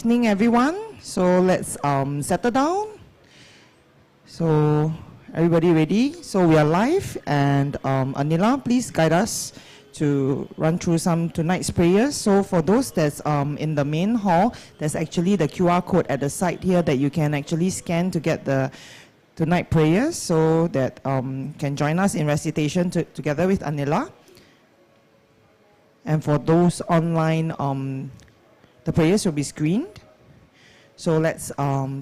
evening, everyone. So let's settle down. So everybody ready? So we are live, and Anila, please guide us to run through some tonight's prayers. So for those that's in the main hall, there's actually the QR code at the side here that you can actually scan to get the tonight prayers, so that can join us in recitation together with Anila. And for those online, the prayers will be screened. So let's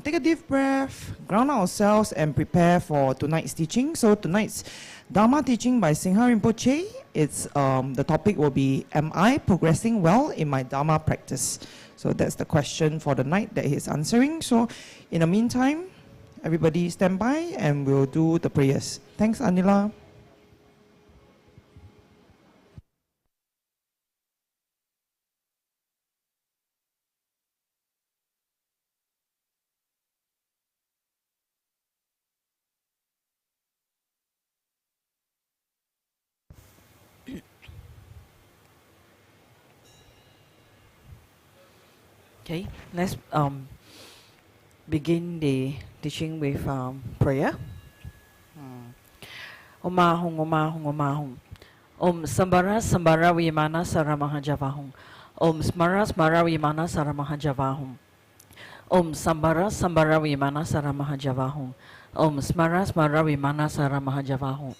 take a deep breath, ground ourselves, and prepare for tonight's teaching. So tonight's Dharma teaching by Singha Rinpoche, it's the topic will be, am I progressing well in my Dharma practice? So that's the question for the night that he's answering. So in the meantime, everybody stand by and we'll do the prayers. Thanks, Anila. Okay, let's begin the teaching with prayer. Om Ahung, Om Ahung, Om Ahung. Om Sambara Sambara Vimana Saramahajavahum. Om Smara Smara Vimana Saramahajavahum. Om Sambara Sambara Vimana Saramahajavahum. Om Smara Smara Vimana Saramahajavahum.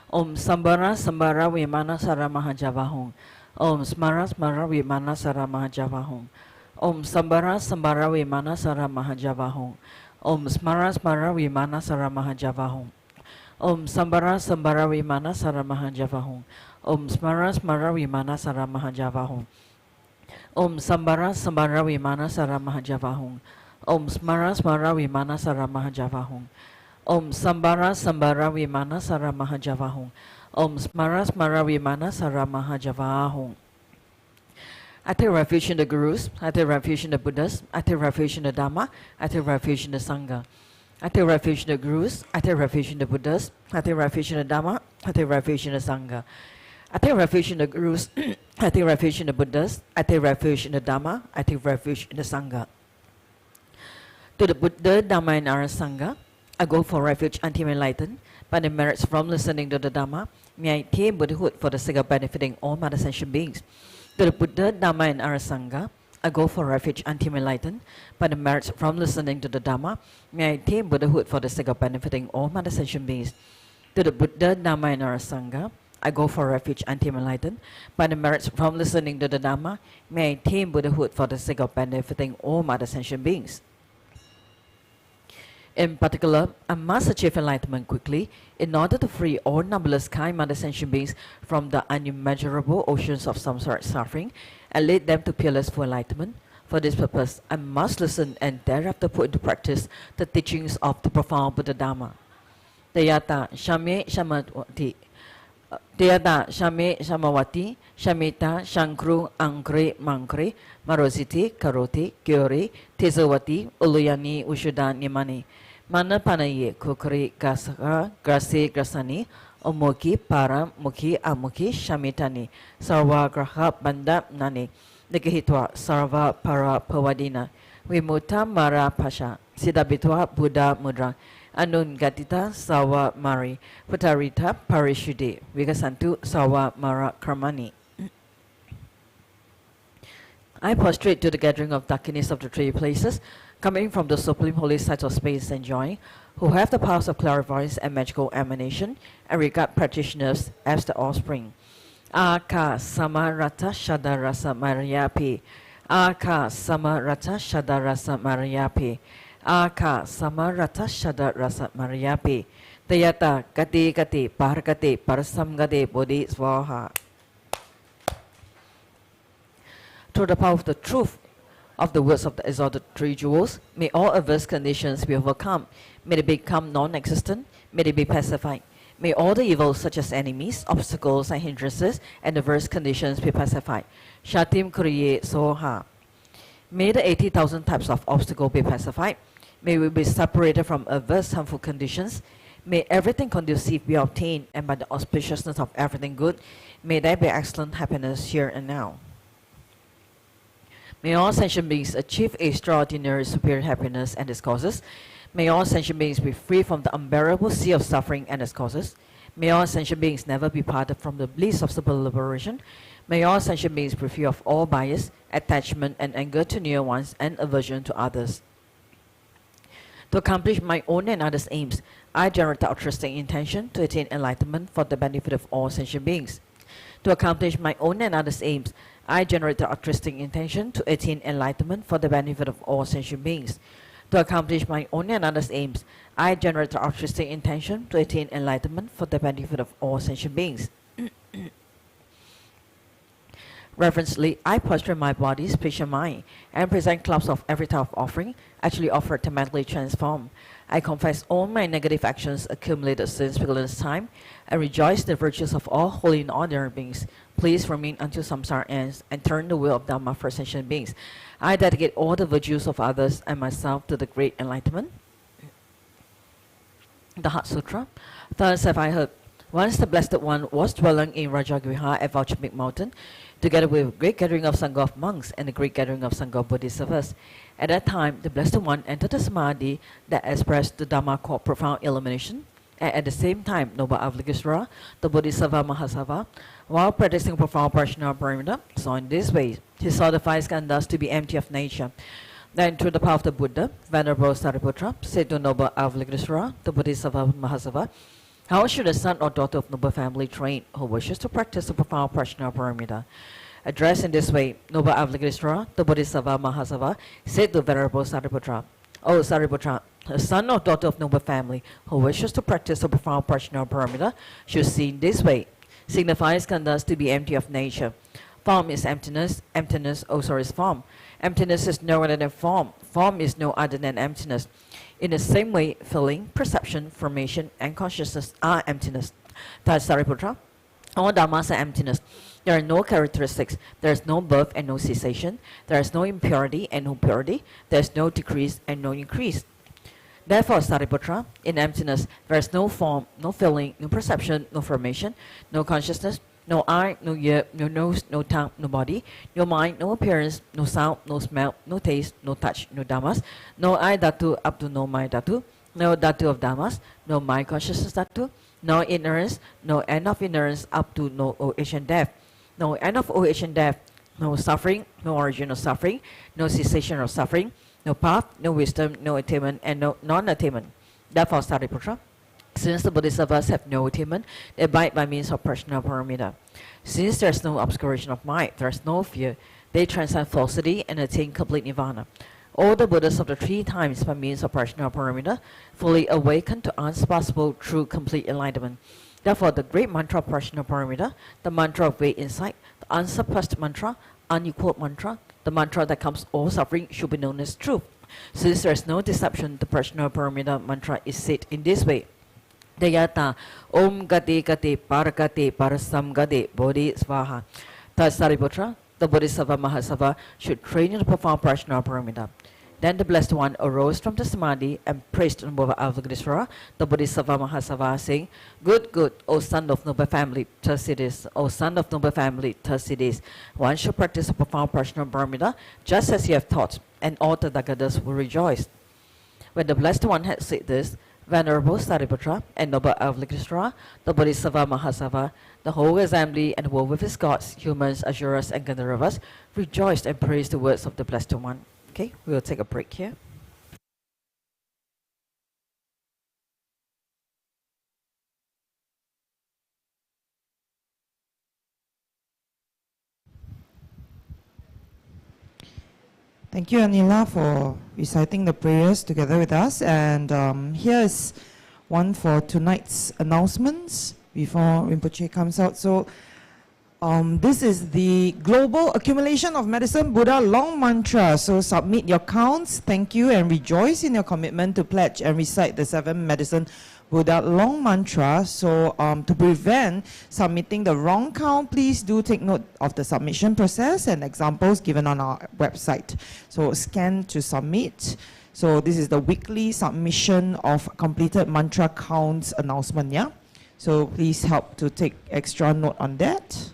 Om Sambara Sambara Vimana Saramahajavahum. Om Smara Smara Vimana Saramahajavahum. Om Sambara Sambara Vimana Saramahajavahum. Om Smara Smara Vimana Saramahajavahum. Om Sambara Sambara Vimana Saramahajavahum. Om Smara Smara Vimana Saramahajavahum. Om Sambara Sambara Vimana Saramahajavahum. Om Smara Smara Vimana Saramahajavahum. Om Sambara Sambara Vimana Saramahajavahum. Om Smara Smara Vimana Saramahajavahum. I take refuge in the Gurus, I take refuge in the Buddhas, I take refuge in the Dharma, I take refuge in the Sangha. I take refuge in the Gurus, I take refuge in the Buddhas, I take refuge in the Dharma, I take refuge in the Sangha. I take refuge in the Gurus. I take refuge in the Buddhas. I take refuge in the Dharma. I take refuge in the Sangha. To the Buddha, Dharma, and our Sangha, I go for refuge until enlightened. By the merits from listening to the Dharma, may I attain Buddhahood for the sake of benefiting all other sentient beings. To the Buddha, Dharma, and our Sangha, I go for refuge until enlightened. By the merits from listening to the Dharma, may I attain Buddhahood for the sake of benefiting all other sentient beings. To the Buddha, Dharma, and our Sangha, I go for refuge until enlightened. By the merits from listening to the Dharma, may I attain Buddhahood for the sake of benefiting all other sentient beings. In particular, I must achieve enlightenment quickly in order to free all numberless kind-minded sentient beings from the unimmeasurable oceans of samsaric suffering and lead them to peerless full enlightenment. For this purpose, I must listen and thereafter put into practice the teachings of the profound Buddha Dharma. Tayata Shame Shamawati Tayata Shame Shamawati Shamita Shankru Angre Mangre Marositi Karoti Kyori Tezawati Uluyani Ushuda Nimani Mana Panaye Kukri Gasaka Grasi Grasani Omoki Para Muki Amuki Shamitani Sarva Graha Banda Nani Nikahitwa Sarva Para Pawadina Vimuta Mara Pasha Sidabitwa Buddha Mudra Anun Gatita Sawa Mari Putarita Parishudi Vigasantu Sawa Mara Karmani. I prostrate to the gathering of Dakinis of the three places, coming from the supreme holy sites of space and joy, who have the powers of clairvoyance and magical emanation, and regard practitioners as the offspring. Aka Samarata Shadarasa Mariapi. Aka Samarata Shadarasa Mariapi. Aka Samarata Shadarasa Mariapi. Tayata Gati Gati Pargati Parasamgade Bodhi Swaha. Through the power of the truth of the words of the exalted three jewels, may all adverse conditions be overcome. May they become non-existent. May they be pacified. May all the evils such as enemies, obstacles and hindrances and adverse conditions be pacified. Shatim Kriye Soha. May the 80,000 types of obstacles be pacified. May we be separated from adverse harmful conditions. May everything conducive be obtained, and by the auspiciousness of everything good, may there be excellent happiness here and now. May all sentient beings achieve extraordinary superior happiness and its causes. May all sentient beings be free from the unbearable sea of suffering and its causes. May all sentient beings never be parted from the bliss of super liberation. May all sentient beings be free of all bias, attachment and anger to near ones and aversion to others. To accomplish my own and others' aims, I generate the altruistic intention to attain enlightenment for the benefit of all sentient beings. To accomplish my own and others' aims, I generate the altruistic intention to attain enlightenment for the benefit of all sentient beings. To accomplish my own and others' aims, I generate the altruistic intention to attain enlightenment for the benefit of all sentient beings. Reverently, I posture my body, speech, and mind, and present clubs of every type of offering, actually offered to mentally transform. I confess all my negative actions accumulated since beginner's time, and rejoice the virtues of all holy and ordinary beings. Please remain until samsara ends, and turn the wheel of Dharma for sentient beings. I dedicate all the virtues of others and myself to the great enlightenment. The Heart Sutra. Thus have I heard. Once the Blessed One was dwelling in Rajagriha at Vajrapik Mountain, together with a great gathering of Sangha of monks and a great gathering of Sangha of Bodhisattvas. At that time, the Blessed One entered the Samadhi that expressed the Dharma called profound illumination, and at the same time, Noble Avalokitesvara, the Bodhisattva Mahasattva, while practicing profound prajna paramita, saw in this way. He saw the five skandhas to be empty of nature. Then, through the power of the Buddha, Venerable Sariputra said to Noble Avalokitesvara, the Bodhisattva Mahasattva, how should a son or daughter of noble family train who wishes to practice the profound prajna paramita? Addressed in this way, Noble Avalokitesvara, the Bodhisattva Mahasattva, said to Venerable Sariputra, O Sariputra, a son or daughter of noble family who wishes to practice the profound prajna paramita should see in this way. Signifies skandhas to be empty of nature. Form is emptiness, emptiness also is form. Emptiness is no other than form. Form is no other than emptiness. In the same way, feeling, perception, formation, and consciousness are emptiness. Thus, Sariputra, all dharmas are emptiness. There are no characteristics. There is no birth and no cessation. There is no impurity and no purity. There is no decrease and no increase. Therefore, Sariputra, in emptiness, there is no form, no feeling, no perception, no formation, no consciousness, no eye, no ear, no nose, no tongue, no body, no mind, no appearance, no sound, no smell, no taste, no touch, no dhammas, no I dhatu up to no mind dhatu, no dhatu of dhammas, no mind consciousness dhatu, no ignorance, no end of ignorance up to no old age and death, no end of old age and death, no suffering, no origin of suffering, no cessation of suffering, no path, no wisdom, no attainment, and no non-attainment. Therefore, Sariputra, since the Bodhisattvas have no attainment, they abide by means of personal paramita. Since there is no obscuration of mind, there is no fear, they transcend falsity and attain complete nirvana. All the Buddhas of the 3 times by means of personal paramita fully awaken to unsurpassable true complete enlightenment. Therefore, the great mantra of personal paramita, the mantra of way insight, the unsurpassed mantra, unequaled mantra, the mantra that comes all suffering should be known as truth. Since there is no deception, the personal paramita mantra is said in this way. Dayata Om Gati Gati Paragati Parasam Gati Bodhi Svaha. Thus, Sariputra, the Bodhisattva Mahasattva should train in the profound personal paramita. Then the Blessed One arose from the Samadhi and praised Avalokiteshvara, the Bodhisattva Mahasattva, saying, Good, good, O son of noble family, thus it is. O son of noble family, thus it is. One should practice a profound personal paramita, just as you have taught, and all the Tagadas will rejoice. When the Blessed One had said this, Venerable Sariputra and noble Avalokiteshvara, the Bodhisattva Mahasattva, the whole assembly and the world with its gods, humans, asuras, and Gandharvas rejoiced and praised the words of the Blessed One. Okay, we will take a break here. Thank you, Anila, for reciting the prayers together with us. And here is one for tonight's announcements before Rinpoche comes out. So this is the Global Accumulation of Medicine Buddha Long Mantra. So submit your counts, thank you, and rejoice in your commitment to pledge and recite the 7 Medicine Buddha Long Mantra. So to prevent submitting the wrong count, please do take note of the submission process and examples given on our website. So scan to submit. So this is the weekly submission of completed mantra counts announcement, yeah? So please help to take extra note on that.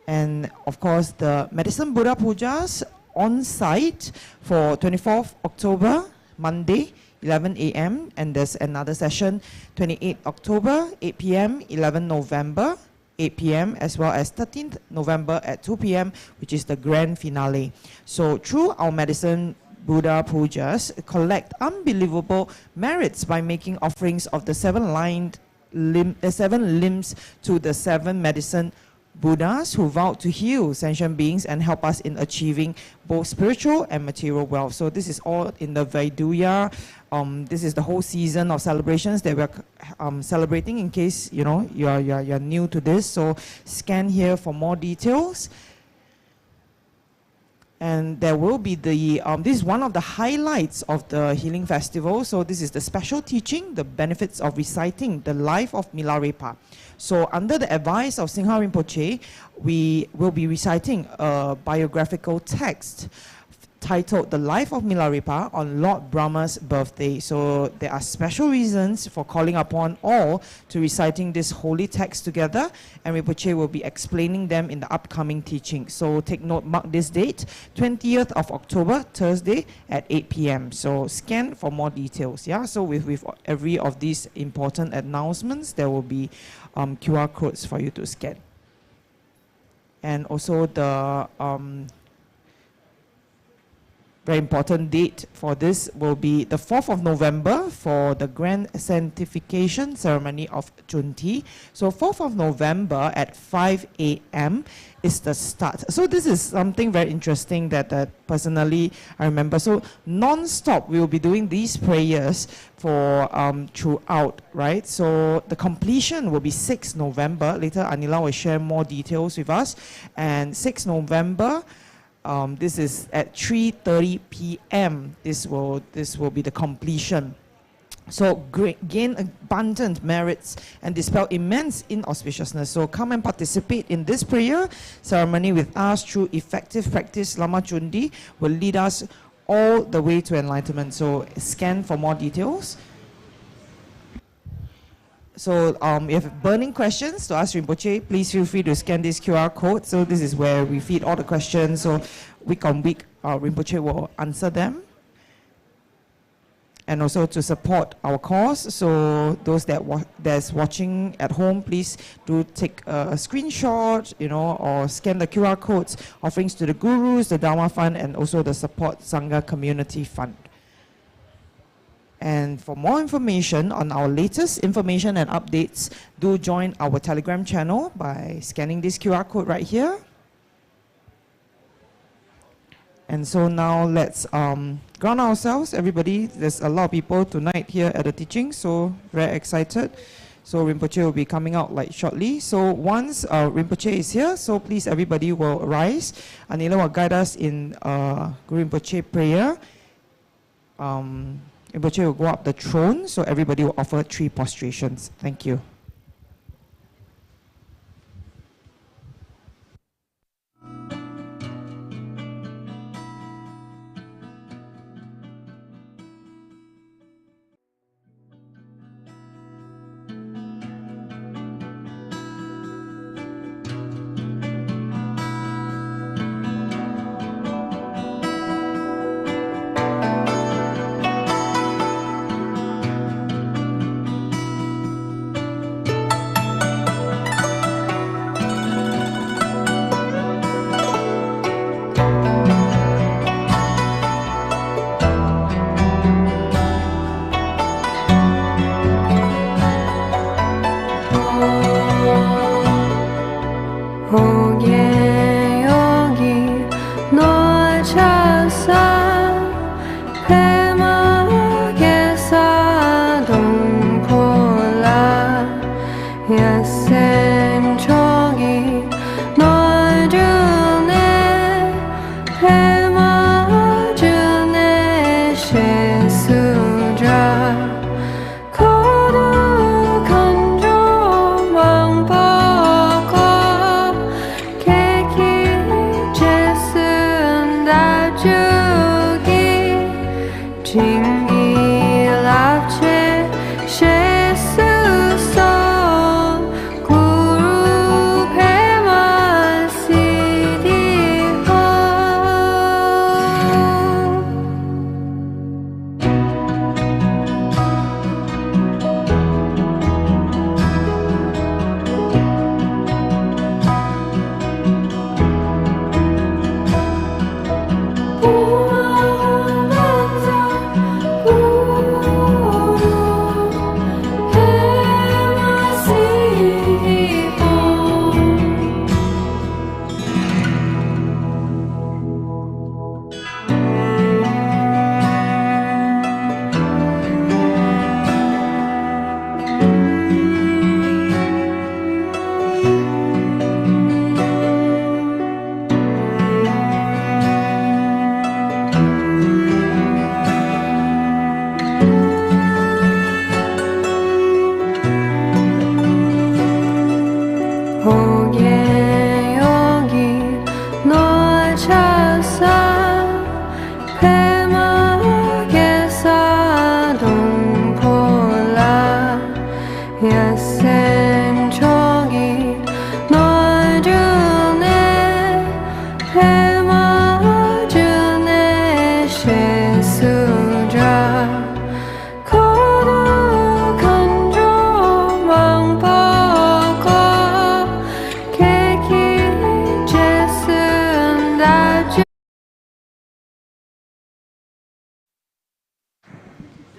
And of course, the Medicine Buddha Pujas on site for 24th October, Monday, 11 a.m. And there's another session, 28th October, 8 p.m., 11 November, 8 p.m., as well as 13th November at 2 p.m., which is the grand finale. So through our Medicine Buddha Pujas, collect unbelievable merits by making offerings of the 7 limbs to the 7 medicine Buddhas who vowed to heal sentient beings and help us in achieving both spiritual and material wealth. So this is all in the Vaiduya. This is the whole season of celebrations that we're celebrating. In case you know you're new to this, so scan here for more details. And there will be the, this is one of the highlights of the Healing Festival. So this is the special teaching, the benefits of reciting the life of Milarepa. So under the advice of Singha Rinpoche, we will be reciting a biographical text titled The Life of Milarepa on Lord Brahma's birthday. So there are special reasons for calling upon all to reciting this holy text together, and Rinpoche will be explaining them in the upcoming teaching. So take note, mark this date, 20th of October, Thursday at 8 p.m. So scan for more details. Yeah. So with every of these important announcements, there will be QR codes for you to scan. And also the very important date for this will be the 4th of November for the Grand Sanctification Ceremony of Junti. So 4th of November at 5 a.m. is the start. So this is something very interesting that personally I remember. So non-stop we will be doing these prayers for throughout, right? So the completion will be 6 November. Later Anila will share more details with us. And 6 November, this is at 3:30 p.m. This will be the completion. So gain abundant merits and dispel immense inauspiciousness. So come and participate in this prayer ceremony with us through effective practice. Lama Chundi will lead us all the way to enlightenment. So scan for more details. So if you have burning questions to ask Rinpoche, please feel free to scan this QR code. So this is where we feed all the questions. So week on week, Rinpoche will answer them. And also to support our cause. So those that's watching at home, please do take a screenshot, or scan the QR codes, offerings to the gurus, the Dharma Fund, and also the Support Sangha Community Fund. And for more information on our latest information and updates, do join our Telegram channel by scanning this QR code right here. And so now let's ground ourselves, everybody. There's a lot of people tonight here at the teaching, so very excited. So Rinpoche will be coming out shortly. So once Rinpoche is here, so please everybody will rise. Anila will guide us in Guru Rinpoche prayer. Rinpoche will go up the throne, so everybody will offer 3 prostrations. Thank you.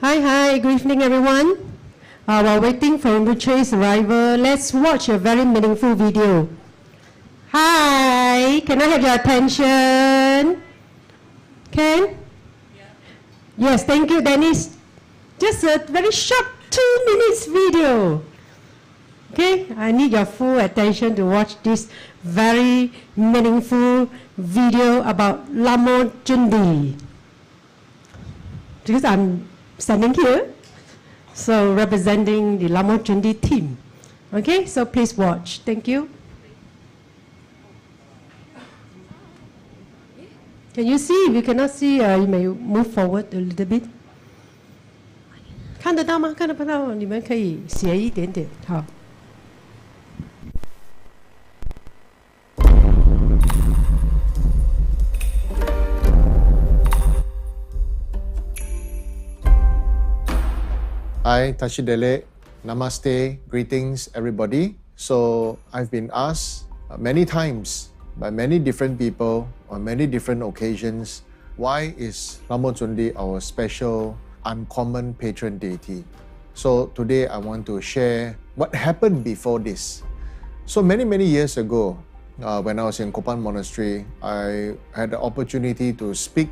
Hi, good evening everyone. While waiting for Rinpoche's arrival, let's watch a very meaningful video. Hi, can I have your attention? Can? Yeah. Yes, thank you, Dennis. Just a very short 2 minutes video. Okay, I need your full attention to watch this very meaningful video about Lamo Jundi. Because I'm standing here, so representing the Lamo Jundi team. Okay, so please watch. Thank you. Can you see? If you cannot see, you may move forward a little bit. 看得到吗？看得到，你们可以斜一点点，好。Hi, Tashidele. Namaste. Greetings, everybody. So, I've been asked many times by many different people on many different occasions, why is Lamo Tsundi our special, uncommon patron deity? So, today I want to share what happened before this. So, many years ago, when I was in Kopan Monastery, I had the opportunity to speak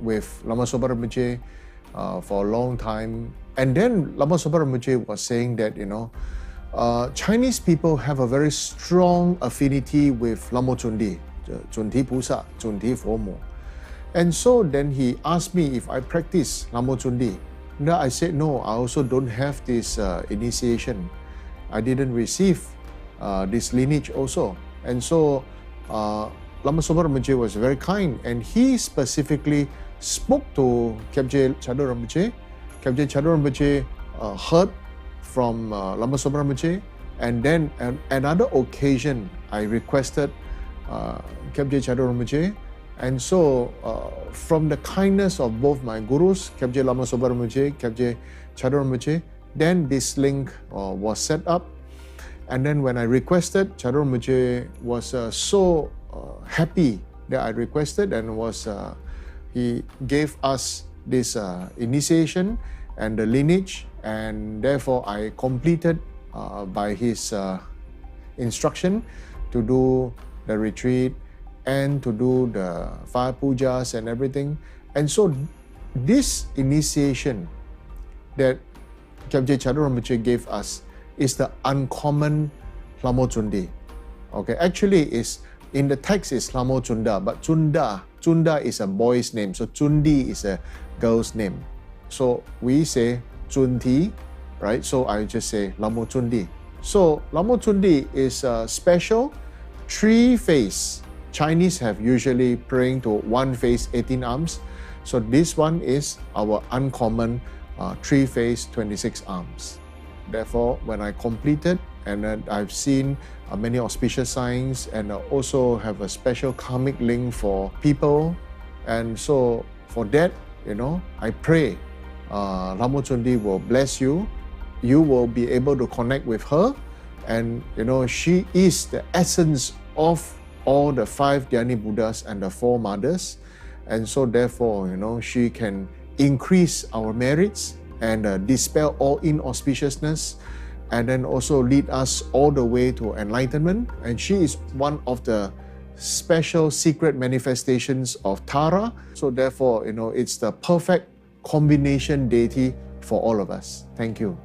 with Lama Sopa Rinpoche for a long time. And then Lama Sopa Rinpoche was saying that, Chinese people have a very strong affinity with Lamo Tsundi, Tsunti Pusa, Tsunti Fomo. And so then he asked me if I practice Lamo Tsundi. And I said, no, I also don't have this initiation. I didn't receive this lineage also. And so Lama Sopa Rinpoche was very kind, and he specifically spoke to Kyabje Chado Rinpoche. Kyabje Chado Rinpoche heard from Lama Sopa Rinpoche, and then another occasion I requested Kyabje Chado Rinpoche, and so from the kindness of both my gurus, Kyabje Lama Sopa Rinpoche, Kyabje Chado Rinpoche, then this link was set up. And then when I requested, Chado Rinpoche was so happy that I requested, and he gave us this initiation and the lineage, and therefore I completed by his instruction to do the retreat and to do the fire pujas and everything. And so this initiation that Kyabje Chado Rinpoche gave us is the uncommon Lamo Tsundi. Okay, actually is in the text is Lamo Tsunda, but Tsunda is a boy's name, so Tsundi is a girl's name. So we say Tsunti, right? So I just say Lamo Tsundi. So Lamo Tsundi is a special three-face. Chinese have usually praying to one face, 18 arms. So this one is our uncommon three-face, 26 arms. Therefore, when I completed, and then I've seen many auspicious signs, and also have a special karmic link for people. And so for that, I pray Lamo Tsundi will bless you. You will be able to connect with her, and she is the essence of all the 5 Dhyani Buddhas and the 4 mothers. And so therefore, she can increase our merits and dispel all inauspiciousness, and then also lead us all the way to enlightenment. And she is one of the special secret manifestations of Tara. So therefore, it's the perfect combination deity for all of us. Thank you.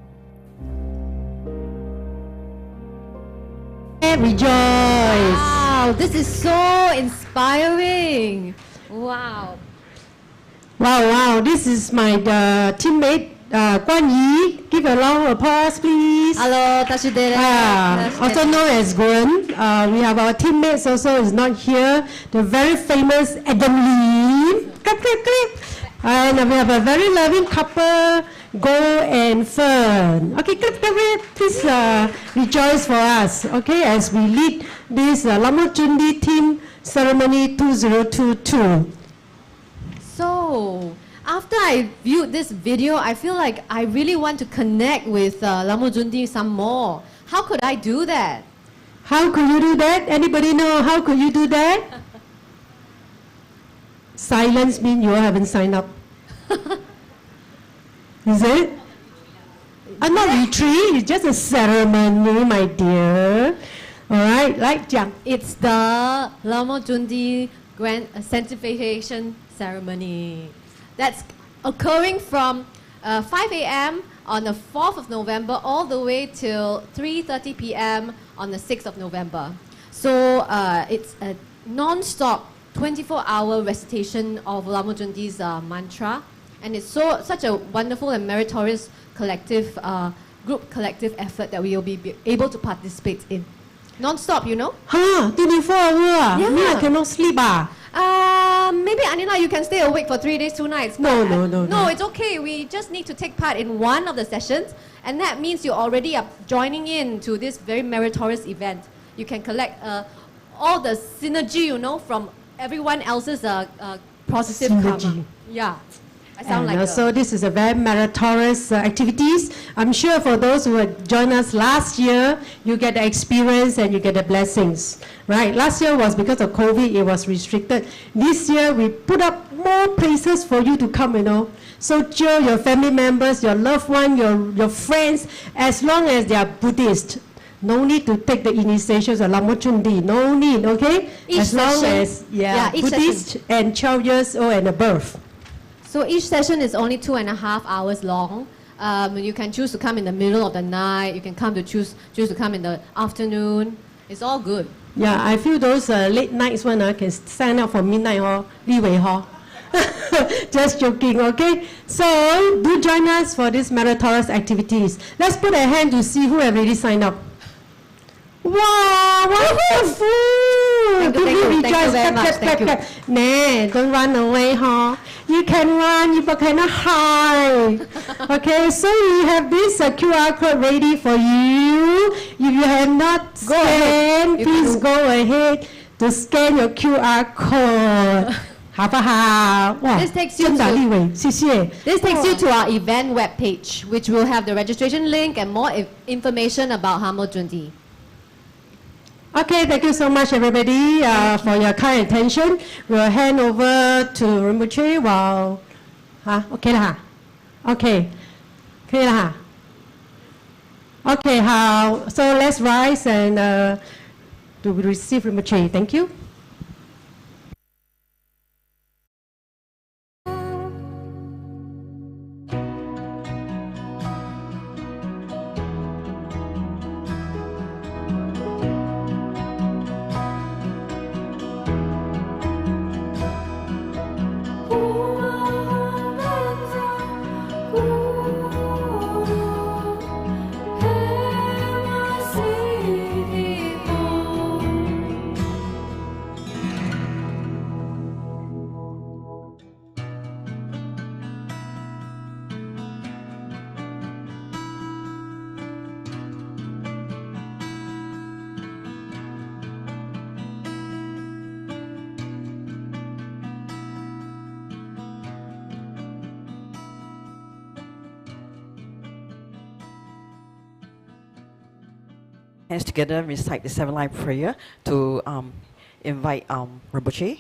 Rejoice! Wow, this is so inspiring. Wow. Wow, this is my teammate, Guan Yi. Give a round of applause, please. Hello, Tashidele. Also known as Gwen. We have our teammates also is not here. The very famous Adam Lee. Clap, clap, clap. And we have a very loving couple, Go and Fern. Okay, clap, clap, clap. Please rejoice for us. Okay, as we lead this Lamo Tsundi team ceremony 2022. So, after I viewed this video, I feel like I really want to connect with Lamo Tsundi some more. How could I do that? How could you do that? Anybody know how could you do that? Silence means you haven't signed up. Is it? Not retreat, it's just a ceremony, my dear. Alright, like Jiang. It's the Lamo Tsundi Grand Sanctification Ceremony. That's occurring from 5 a.m. on the 4th of November all the way till 3:30 p.m. on the 6th of November. So it's a non-stop 24-hour recitation of Lamo Tsundi's mantra, and it's such a wonderful and meritorious collective collective effort that we will be able to participate in. Non-stop, 24 hours. Yeah. Me, I cannot sleep. Maybe Anila, you can stay awake for 3 days, 2 nights. No, But, no, no, No, no. it's okay. We just need to take part in one of the sessions, and that means you already are joining in to this very meritorious event. You can collect all the synergy, from everyone else's positive karma. Synergy. Yeah. I sound And like also, this is a very meritorious activities. I'm sure for those who had joined us last year, you get the experience and you get the blessings, right? Last year was because of COVID, it was restricted. This year, we put up more places for you to come, So cheer your family members, your loved one, your friends, as long as they are Buddhist. No need to take the initiations of Lama Chundi. No need, okay? Each as long session- as yeah, each Buddhist and 12 years old and above. So each session is only 2.5 hours long. You can choose to come in the middle of the night. You can choose to come in the afternoon. It's all good. Yeah, I feel those late nights one can sign up for midnight Just joking, okay? So do join us for these meritorious activities. Let's put a hand to see who have already signed up. Wow, wonderful! Thank you, thank you, rejoice. thank you very much, thank you. Nah, don't run away, You can run, you cannot hide. Okay, so we have this QR code ready for you. If you have not scanned, You please can- go ahead to scan your QR code. 好不好？哇， This takes you 真的 to- 立伟，谢谢。 This takes you to our event webpage, which will have the registration link and more information about Hamo Jundi. Okay, thank you so much, everybody, for your kind attention. We'll hand over to Rinpoche while... OK 了哈 OK 可以了哈 OK 好 So let's rise and to receive Rinpoche. Thank you. Hands together, recite the 7-line prayer to invite Rinpoche.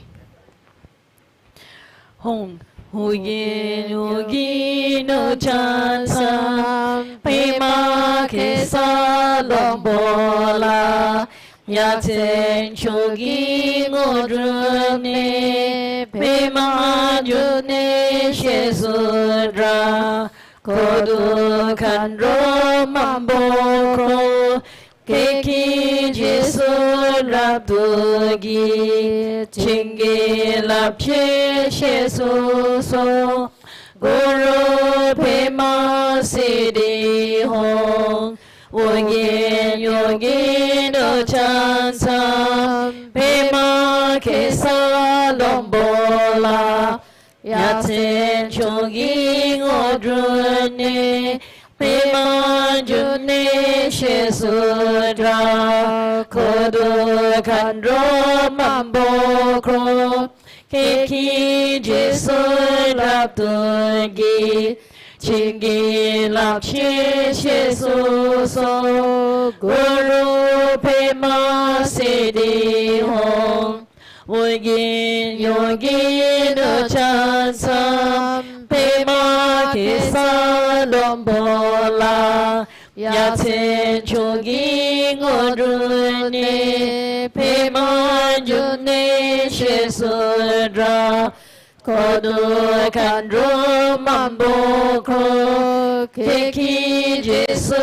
Hong Hu Yin Hu Gi No Chan Sam Pe Ma Ke Sa Lom Bo La Ya Chen Chu Gi Ngöndro Ne Pe Ma Ju Ne She Su Dra Ko Du Kan Ro Mam Bo Kro Keki Jesu Lap Tu Gi Chingi Lap Che She Su So Guru Pe Ma Si Di Hong Wo Yin Yo Gi No Chan Sam Pe Ma Ke Sa Lom Bo La Ya Chen Chu Gi Ngöndro Ne Pe Ma Ju Ne She Su Dra Ko Du Kan Ro Mam Bo Kro Keki Jesu Lap Tu Gi Chingi Lap Che She Su So Guru Pe Ma Si Di Hong Wo Yin Yo Gi No Chan Sam Pe Ma Ke Sa Lom Bo La Ya Chen Chu Gi Ngöndro Ne Pe Ma Ju Ne She Su Dra Ko Du Kan Ro Mam Bo Kro Keki Jesu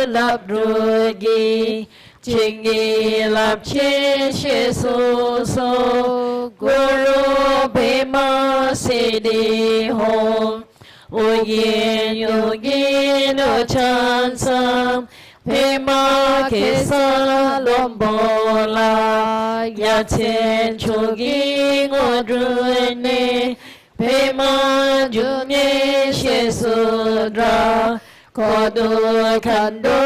Lap Tu Gi Chingi Lap Che She Su So Guru Pe Ma Si Di Hong Wo Yin Yo Gi No Chan Sam Pema Kesa Lombola Yachen Chogi Ngöndro Pema June Shesudra Kodo Kando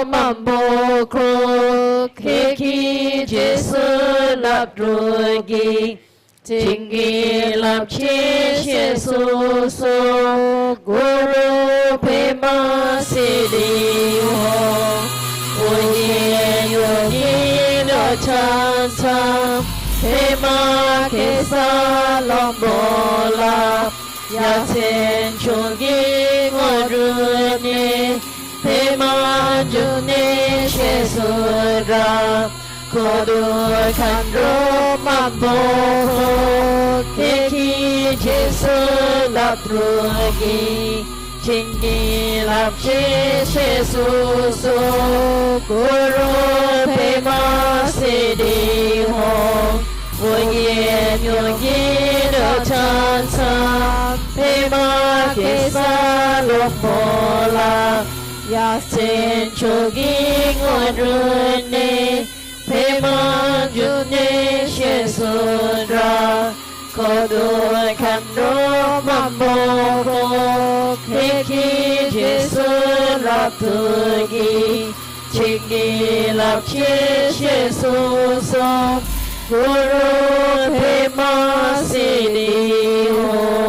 Mambo Kro Keki Jesu Lapdrugi Chingi Lapchi Shesu So Guru Pema Siddhi Ho Oye Yogi Do Chanta Pema Kesa Lombola Yaten Chogi Ngöndro Pema June Shesudra Kodo Kandro Mambo Keki Jesu Lapdrugi Chingi Lapchi Shesu So Guru Pema Siddhi Ho Oye Yogi Do Chanta Pema Kesa Lombola Yasen Chogi Ngöndro Pema June Shesudra Kodo Kandro Mambo Keki Jesu Lapdrugi Chingi Lapchi Shesu So Guru Pema Siddhi Ho.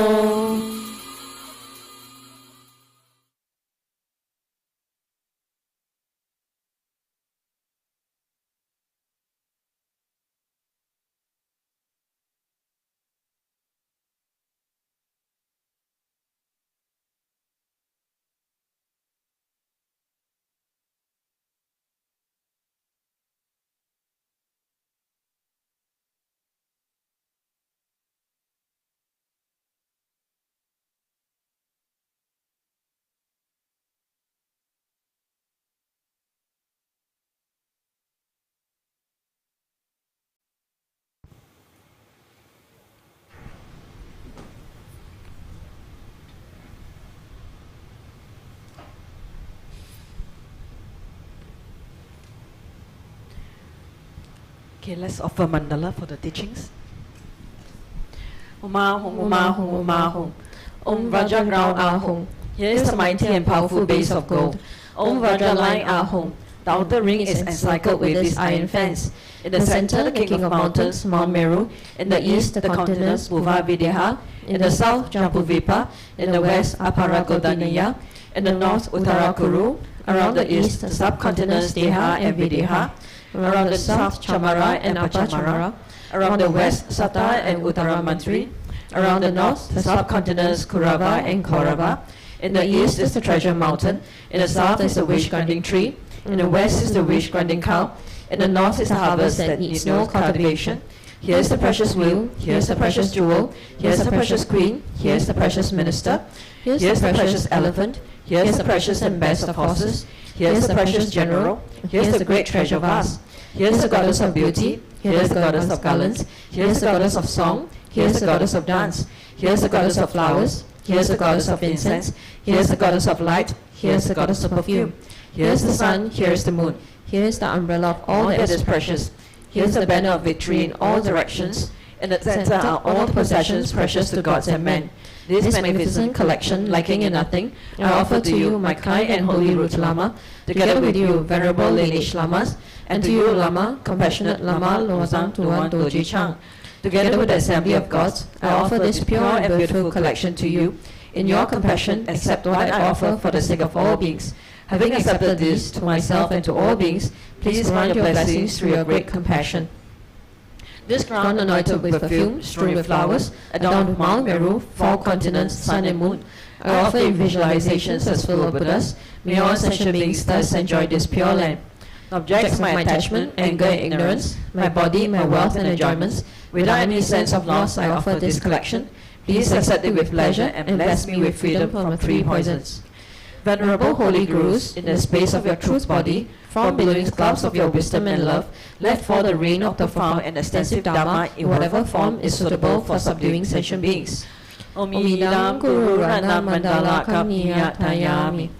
Okay, let's offer mandala for the teachings. Umahum, Umahum, Umahum. Om Vajra ground Ahum. Here is the mighty and powerful base of gold. Om Vajra line Ahum. The outer ring is encircled with this iron fence. In the center, the king of mountains, Mount Meru. In the east, the continents, Bhuva Videha. In the south, Jambuvipa. In the west, Aparagodaniya. In the north, Uttarakuru. Around the east, the subcontinents, Deha and Videha. Around the south, Chamara and Upper Chamara. Around the west, Sata and Uttaramantri. Around the north, the subcontinents, Kurava and Kaurava. In the east is the treasure mountain. In the south is the wish-granting tree. In the west is the wish-granting cow. In the north is the harvest that needs no cultivation. Here is the precious wheel. Here is the precious jewel. Here is the precious queen. Here is the precious minister. Here is the precious elephant. Here is the precious and best of horses. Here is the precious general. Here is the great treasure vase. Here is the goddess of beauty. Here is the goddess of garlands. Here is the goddess of song. Here is the goddess of dance. Here is the goddess of flowers. Here is the goddess of incense. Here is the goddess of light. Here is the goddess of perfume. Here is the sun. Here is the moon. Here is the umbrella of all that is precious. Here is the banner of victory in all directions. In the center are all possessions precious to gods and men. This magnificent collection, lacking in nothing, I offer to you, my kind and holy root Lama, together with you, venerable lineage Lamas, and to you, Lama, compassionate Lama Losang Tuan Doji Chang. Together with the assembly of gods, I offer this pure and beautiful collection to you. In your compassion, accept what I offer for the sake of all beings. Having accepted this to myself and to all beings, please grant your blessings through your great compassion. This crown anointed with perfume, strewn with flowers, adorned with Mount Meru, 4 continents, sun and moon, I offer in visualizations as full of Buddhas. May all sentient beings thus enjoy this pure land. Objects of my attachment, anger and ignorance, my body, my wealth and enjoyments, without any sense of loss I offer this collection. Please accept it with pleasure and bless me with freedom from 3 poisons. Venerable holy gurus, in the space of your truth body, from billowing clouds of your wisdom and love, let fall the rain of profound and extensive Dharma in whatever form is suitable for subduing sentient beings. Om Idam Guru Rana Mandala Kamniyatayami.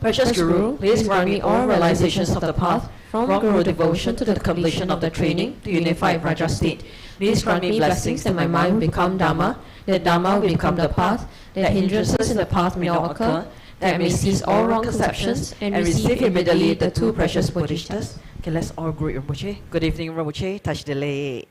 Precious Guru, please grant me all realizations of the path, from Guru devotion to the completion of the training to unified Raja state. Please grant me blessings that my mind will become Dharma, that Dharma will become the path, that hindrances in the path may not occur, that I may cease all wrong conceptions and receive immediately the two precious bodhisattvas. Okay, let's all greet Rinpoche. Good evening, Rinpoche. Touch the leg.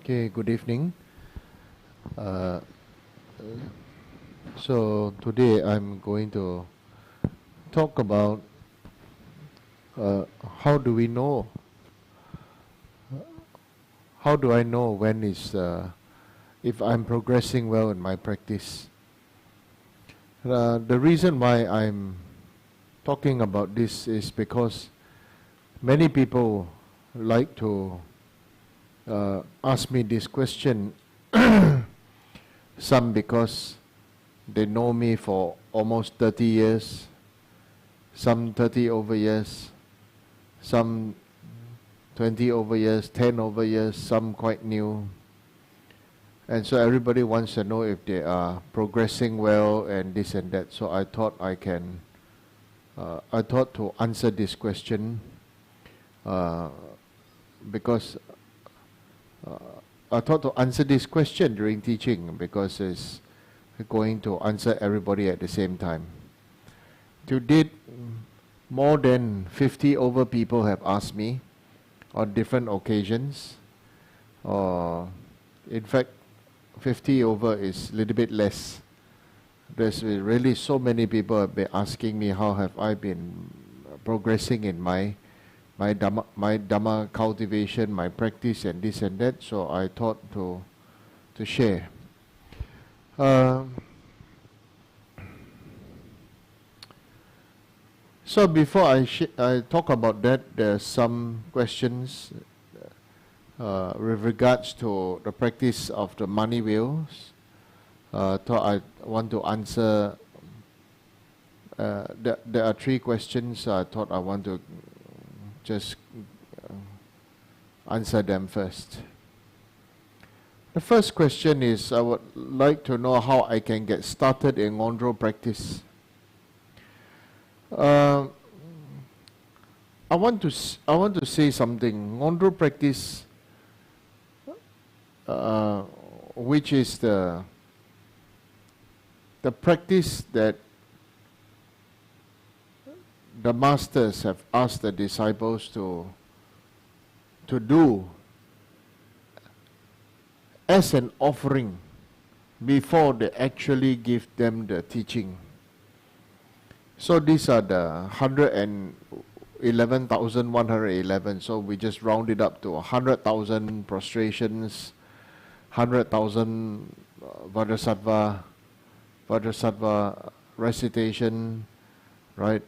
Okay, good evening. So today I'm going to talk about how do we know, how do I know when is, if I'm progressing well in my practice. The reason why I'm talking about this is because many people like to ask me this question, some because they know me for almost 30 years, some 30 over years, some 20 over years, 10 over years, some quite new. And so everybody wants to know if they are progressing well and this and that. So I thought I thought to answer this question because I thought to answer this question during teaching because it's going to answer everybody at the same time. To date, more than 50 over people have asked me on different occasions. In fact, 50 over is a little bit less. There's really so many people have been asking me how have I been progressing in my Dhamma cultivation, my practice and this and that, so I thought to share. So before I talk about that, there's some questions with regards to the practice of the money wheels. Thought I want to answer. There are three questions. I thought I want to just answer them first. The first question is, I would like to know how I can get started in Ngöndro practice. I want to say something. Ngöndro practice, which is the practice that the masters have asked the disciples to do as an offering before they actually give them the teaching. So these are the 111,111. So we just round it up to 100,000 prostrations, 100,000 Vajrasattva recitation, right?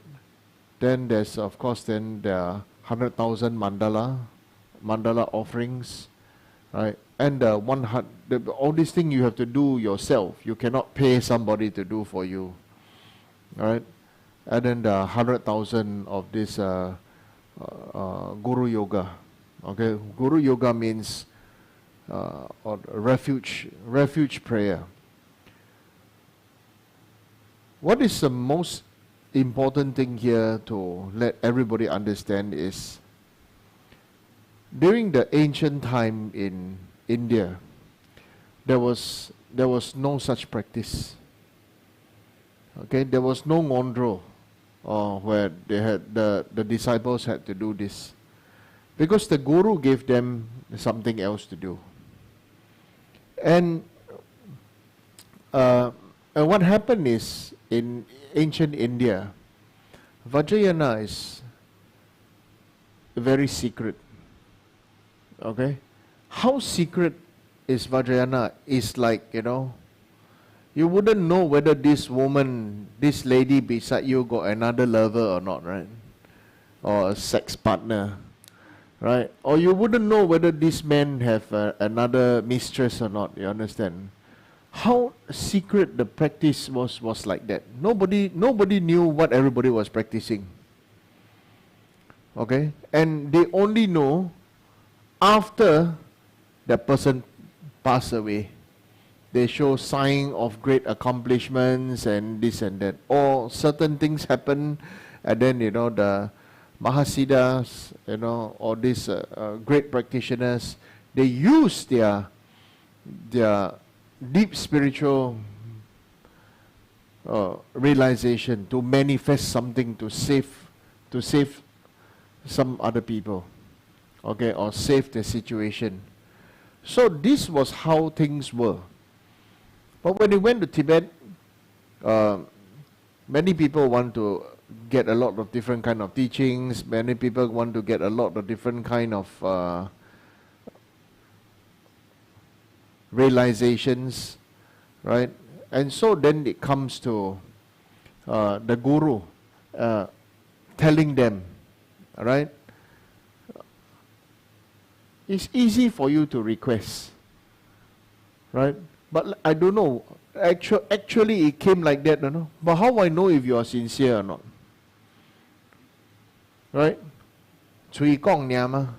Then there's, of course, then there are 100,000 mandala offerings, right? And all these things you have to do yourself. You cannot pay somebody to do for you, right? And then the 100,000 of this Guru Yoga. Okay, Guru Yoga means or refuge prayer. What is the most important thing here to let everybody understand is, during the ancient time in India, there was no such practice. Okay, there was no Ngöndro, where they had the disciples had to do this, because the Guru gave them something else to do. And what happened is, in ancient India, Vajrayana is very secret. Okay? How secret is Vajrayana is like, you wouldn't know whether this woman, this lady beside you got another lover or not, right? Or a sex partner. right? Or you wouldn't know whether this man have another mistress or not, you understand? How secret the practice was like that. Nobody knew what everybody was practicing. Okay? And they only know after that person passed away. They show sign of great accomplishments and this and that. Or certain things happen, and then, you know, the Mahasiddhas, you know, or these great practitioners, they use their deep spiritual realization to manifest something to save some other people, okay, or save the situation. So this was how things were. But when they went to Tibet, many people want to get a lot of different kind of teachings. Many people want to get a lot of different kind of realizations, right? And so then it comes to the guru telling them, right? It's easy for you to request, right? But I don't know. Actually, it came like that, you know. But how I know if you are sincere or not? Right? 嘴講嘢嘛，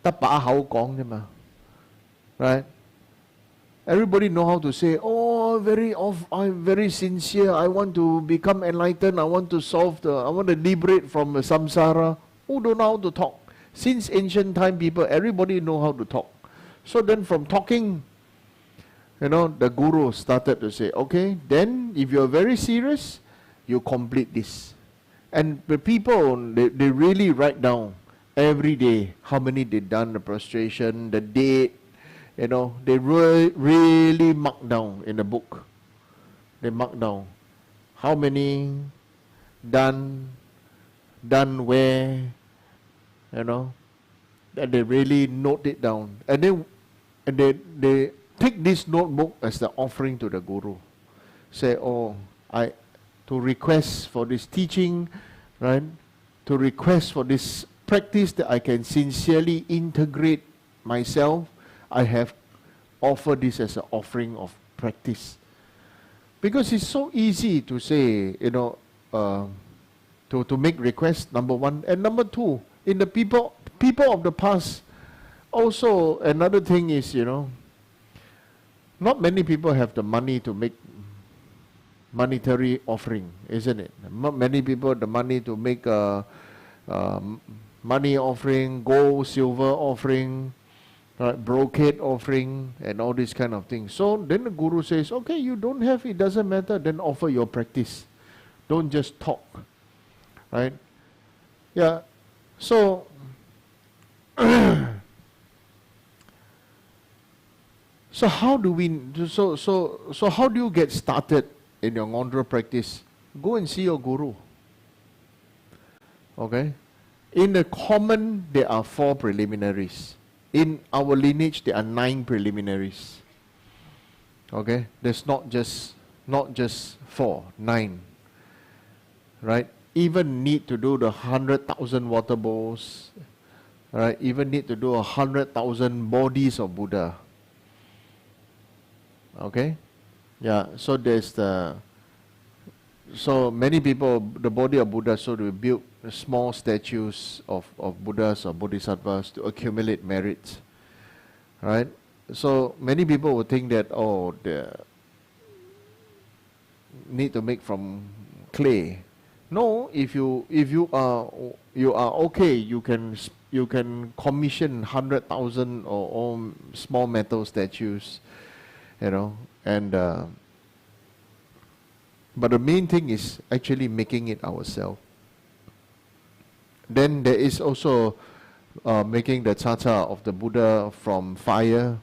得把口講啫嘛。Right? Everybody know how to say, oh, I'm very sincere. I want to become enlightened. I want to liberate from samsara. Who don't know how to talk? Since ancient time, everybody know how to talk. So then from talking, you know, the guru started to say, okay, then if you're very serious, you complete this. And the people, they really write down every day how many they done the prostration, the date, you know, they really mark down in the book. They mark down how many done where, you know, and they really note it down. And they take this notebook as the offering to the guru. Say, oh, to request for this teaching, right? To request for this practice that I can sincerely integrate myself. I have offered this as an offering of practice. Because it's so easy to say, you know, to make requests, number one. And number two, in the people of the past, also another thing is, you know, not many people have the money to make monetary offering, isn't it? Not many people have the money to make a money offering, gold, silver offering, right, brocade offering, and all these kind of things. So then the guru says, okay, you don't have, it doesn't matter, then offer your practice. Don't just talk, right? Yeah, so so how do you get started in your Ngöndro practice? Go and see your guru. Okay? In the common, there are 4 preliminaries. In our lineage, there are 9 preliminaries. Okay? There's not just 4, 9. Right? Even need to do the 100,000 water bowls. Right? Even need to do 100,000 bodies of Buddha. Okay? Yeah, so there's so many people, the body of Buddha, so they build small statues of Buddhas or Bodhisattvas to accumulate merits. Right? So many people would think that, oh, they need to make from clay. No, if you are okay, you can commission 100,000 or small metal statues, you know, and but the main thing is actually making it ourselves. Then there is also making the cha-cha of the Buddha from fire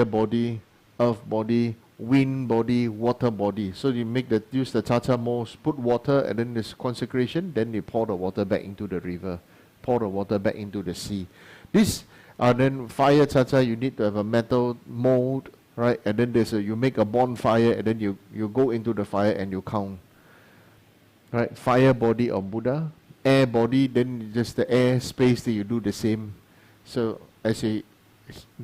body, earth body, wind body, water body. So you use the cha-cha molds, put water, and then this consecration, then you pour the water back into the river, pour the water back into the sea. This then fire cha-cha, you need to have a metal mold, right? And then you make a bonfire, and then you go into the fire and you count. Right? Fire body of Buddha, air body, then just the air space that you do the same. So as you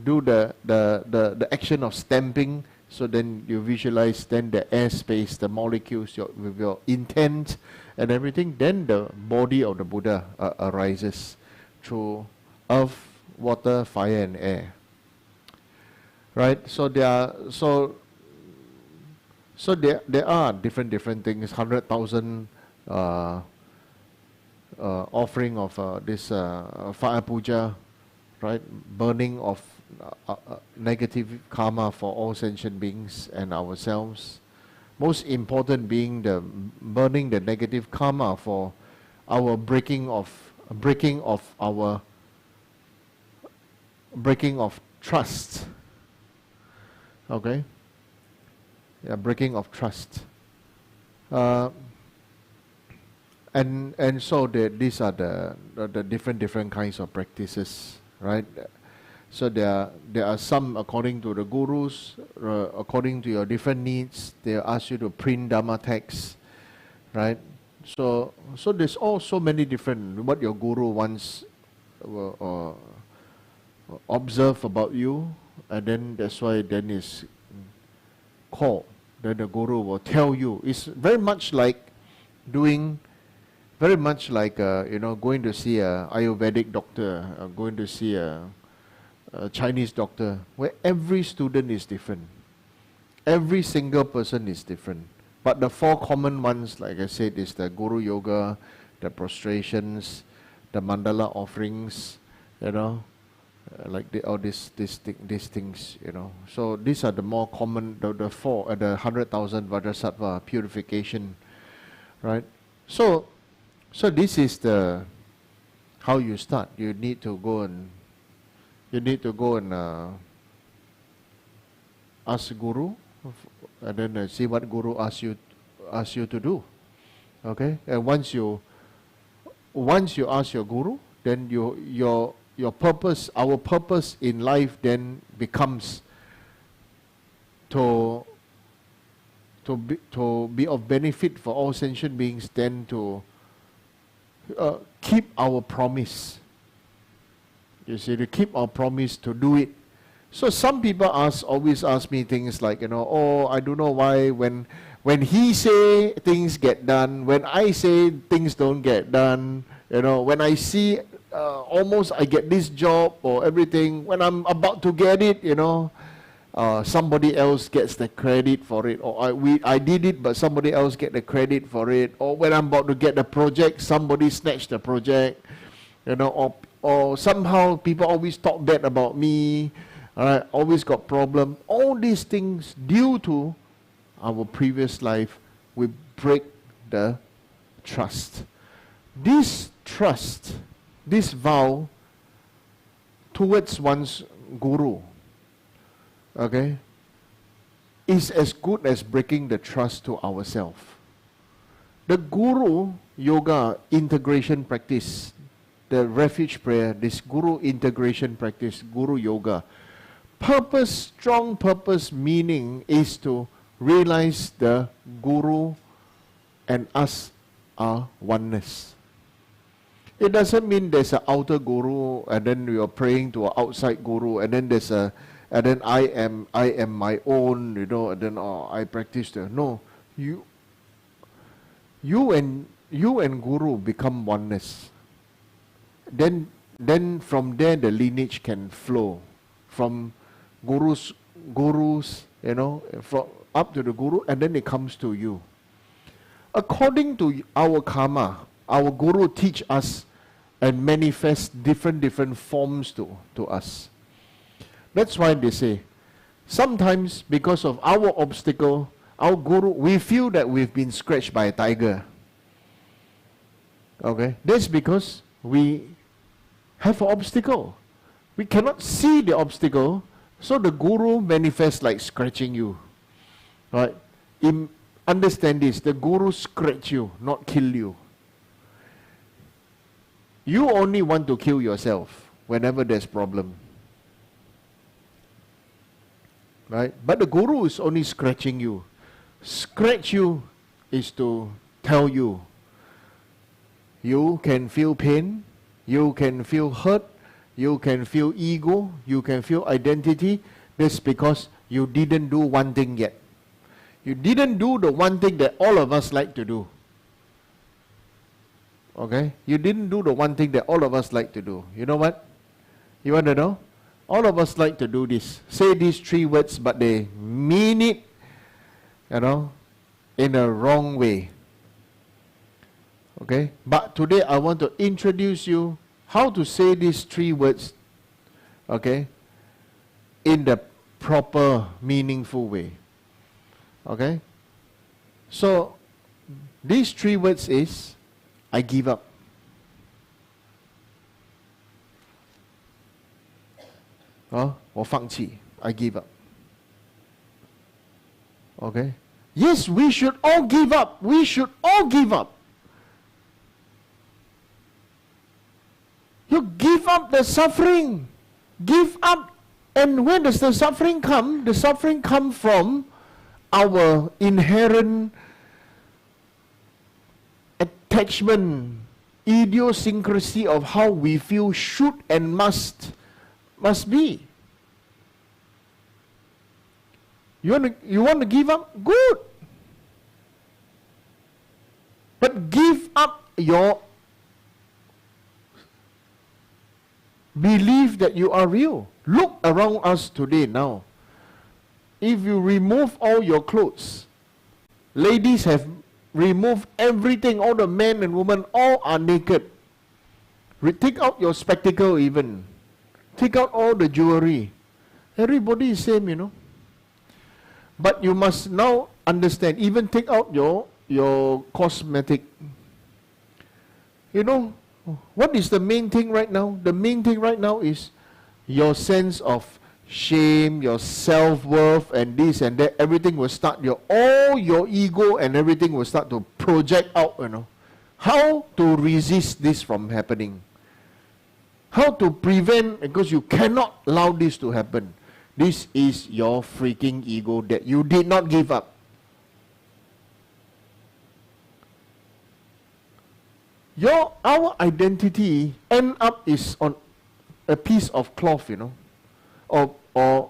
do the action of stamping, so then you visualize then the airspace, the molecules, with your intent and everything, then the body of the Buddha arises through earth, water, fire and air. Right? So there are different things, 100,000 offering of this fire puja, right? Burning of negative karma for all sentient beings and ourselves. Most important being the burning the negative karma for our breaking of trust. Okay? Yeah, breaking of trust. And so these are the different kinds of practices, right? So there are some according to the gurus, according to your different needs. They ask you to print Dharma texts, right? So there's also many different what your guru wants observe about you, and then that's why then is called. Then the guru will tell you. It's very much like going to see a Ayurvedic doctor, going to see a Chinese doctor, where every student is different. Every single person is different. But the four common ones, like I said, is the Guru Yoga, the prostrations, the mandala offerings, like all these things, So these are the more common, the four, the 100,000 Vajrasattva purification, right? So this is how you start. You need to go and ask Guru, and then see what Guru asks you to do. Okay, and once you ask your Guru, then your purpose, our purpose in life, then becomes to be of benefit for all sentient beings. Then to keep our promise. You see, to keep our promise to do it. So some people always ask me things like, oh, I don't know why when he say things get done, when I say things don't get done, when I see almost I get this job or everything, when I'm about to get it, somebody else gets the credit for it, or I did it but somebody else get the credit for it, or when I'm about to get the project, somebody snatched the project, or somehow people always talk bad about me, always got problem. All these things due to our previous life, we break the trust. This trust, this vow towards one's guru, okay, is as good as breaking the trust to ourselves. The Guru Yoga integration practice, the refuge prayer, this Guru integration practice, Guru Yoga, strong purpose meaning is to realize the Guru and us are oneness. It doesn't mean there's an outer Guru and then you are praying to an outside Guru and then I am my own, and then I practice there. No, you and Guru become oneness. Then from there the lineage can flow from gurus, from up to the Guru, and then it comes to you. According to our karma, our Guru teach us and manifest different forms to us. That's why they say, sometimes because of our obstacle, our Guru, we feel that we've been scratched by a tiger. Okay? That's because we have an obstacle. We cannot see the obstacle, so the Guru manifests like scratching you. Right? Understand this, the Guru scratch you, not kill you. You only want to kill yourself whenever there's problem. Right? But the Guru is only scratching you. Scratch you is to tell you, you can feel pain, you can feel hurt, you can feel ego, you can feel identity. That's because you didn't do one thing yet. You didn't do the one thing that all of us like to do. Okay? You didn't do the one thing that all of us like to do. You know what? You want to know? All of us like to do this. Say these 3 words, but they mean it, in a wrong way. Okay? But today I want to introduce you how to say these 3 words, okay, in the proper, meaningful way. Okay? So, these 3 words is, I give up. I give up. Okay? Yes, we should all give up. We should all give up. You give up the suffering. Give up. And where does the suffering come? The suffering comes from our inherent attachment, idiosyncrasy of how we feel should and must be. You want to give up? Good. But give up your belief that you are real. Look around us today now. If you remove all your clothes, ladies have removed everything, all the men and women, all are naked. Take out your spectacle even. Take out all the jewelry. Everybody is same, But you must now understand, even take out your cosmetic. What is the main thing right now? The main thing right now is your sense of shame, your self-worth, and this and that. Everything will start, all your ego and everything will start to project out, How to resist this from happening? How to prevent, because you cannot allow this to happen. This is your freaking ego that you did not give up. Our identity end up is on a piece of cloth, or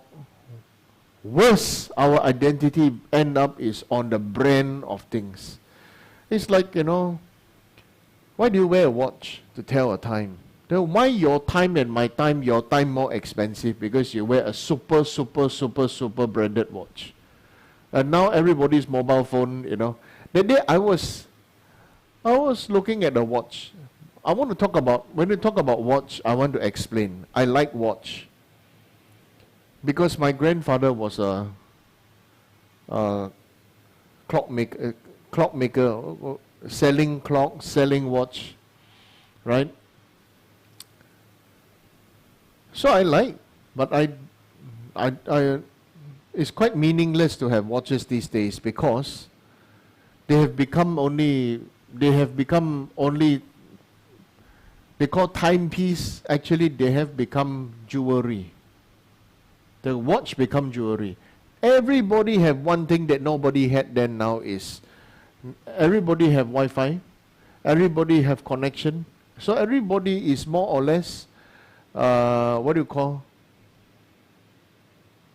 worse, our identity end up is on the brand of things. It's like, why do you wear a watch? To tell a time. Then why your time and my time, your time more expensive? Because you wear a super branded watch. And now everybody's mobile phone, That day I was looking at the watch. I want to talk about, when we talk about watch, I want to explain. I like watch. Because my grandfather was a clockmaker, selling clock, selling watch, right? So I like, but I it's quite meaningless to have watches these days because they have become only, they call timepiece, actually they have become jewelry. The watch become jewelry. Everybody have one thing that nobody had then now is, everybody have Wi-Fi, everybody have connection, so everybody is more or less,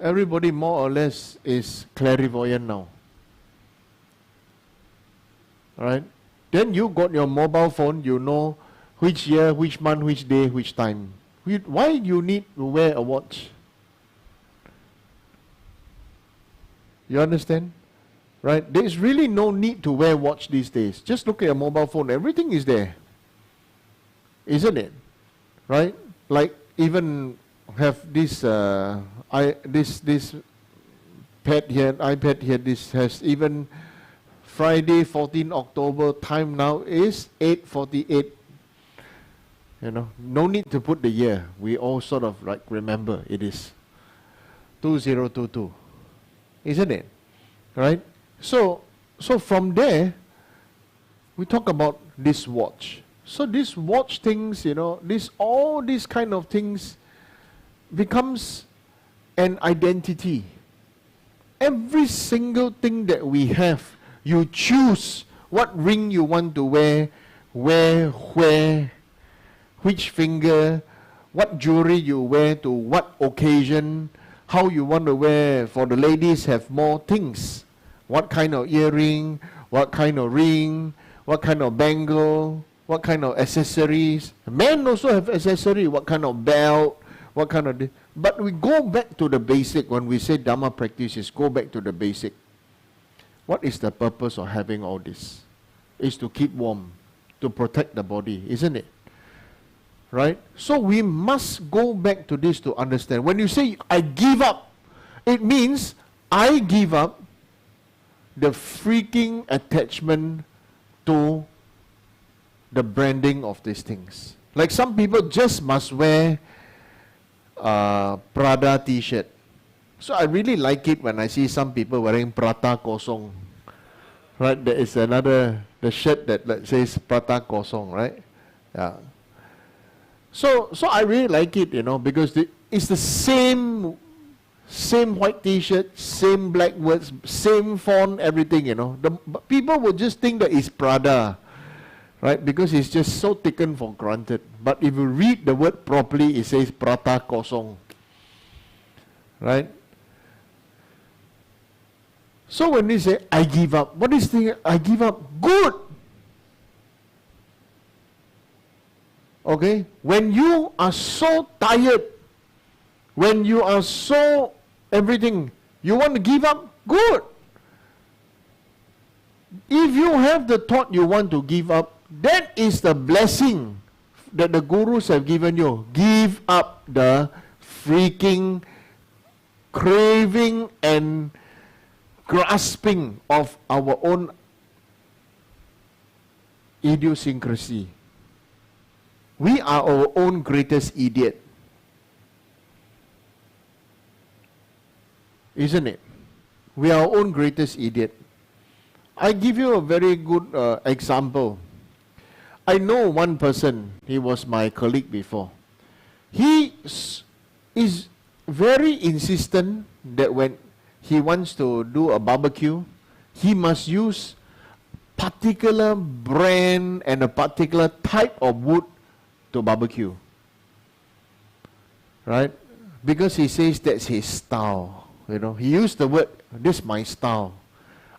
everybody more or less is clairvoyant now. Right? Then you got your mobile phone, you know which year, which month, which day, which time. Why you need to wear a watch? You understand? Right? There is really no need to wear watch these days. Just look at your mobile phone, everything is there. Isn't it? Right? Like even have this this pad here, iPad here, this has even Friday 14 October, time now is 8:48. No need to put the year. We all sort of like remember it is 2022. Isn't it? Right? So from there, we talk about this watch. So these watch things, all these kind of things becomes an identity. Every single thing that we have, you choose what ring you want to wear, where, which finger, what jewelry you wear to what occasion, how you want to wear. For the ladies, have more things. What kind of earring, what kind of ring, what kind of bangle, what kind of accessories. Men also have accessory, what kind of belt, what kind of... But we go back to the basic. When we say Dharma practice, is go back to the basic. What is the purpose of having all this? Is to keep warm, to protect the body, isn't it? Right? So we must go back to this to understand. When you say, I give up, it means I give up the freaking attachment to the branding of these things. Like some people just must wear Prada t-shirt. So I really like it when I see some people wearing Prata Kosong. Right? There is another, the shirt that says Prata Kosong, right? Yeah. So I really like it, because it's the same white t-shirt, same black words, same font, everything, The people would just think that it's Prada, right? Because it's just so taken for granted. But if you read the word properly, it says Prata Kosong, right? So when we say, I give up, what is the I give up? Good! Okay? When you are so tired, when you are so everything, you want to give up? Good! If you have the thought you want to give up, that is the blessing that the gurus have given you. Give up the freaking craving and grasping of our own idiosyncrasy. We are our own greatest idiot. Isn't it? We are our own greatest idiot. I give you a very good example. I know one person, he was my colleague before. He is very insistent that when he wants to do a barbecue, he must use particular brand and a particular type of wood to barbecue. Right? Because he says that's his style. He used the word, this is my style.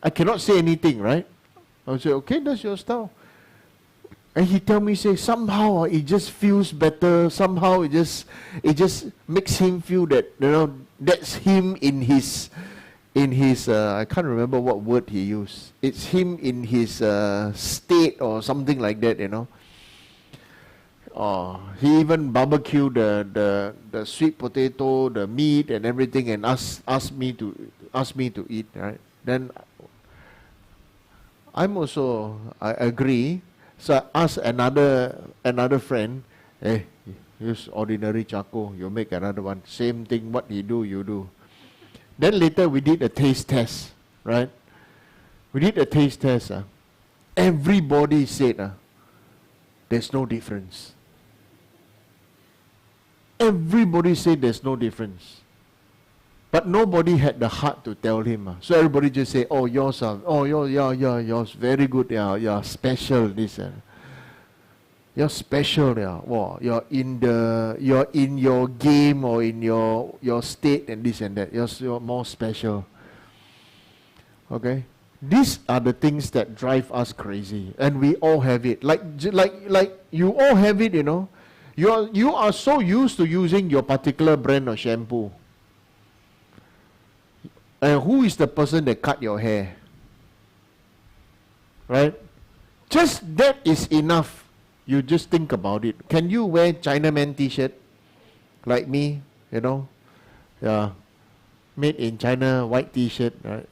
I cannot say anything, right? I would say, okay, that's your style. And he tell me, say, somehow it just feels better. Somehow it just makes him feel that, that's him in his I can't remember what word he used. It's him in his state or something like that, He even barbecued the sweet potato, the meat and everything, and asked me to eat, right? Then I agree. So I asked another friend, hey, use ordinary charcoal, you make another one. Same thing, what he do, you do. Then later we did a taste test, right? We did a taste test. Everybody said, there's no difference. Everybody said there's no difference. But nobody had the heart to tell him. So everybody just say, oh, yours, yours, very good, yeah, special, this. You're special, yeah. Wow, you're in your game or in your state and this and that. You're more special. Okay? These are the things that drive us crazy. And we all have it. Like you all have it, You are so used to using your particular brand of shampoo. And who is the person that cut your hair? Right? Just that is enough. You just think about it. Can you wear Chinaman t-shirt? Like me, Yeah. Made in China, white t-shirt, right?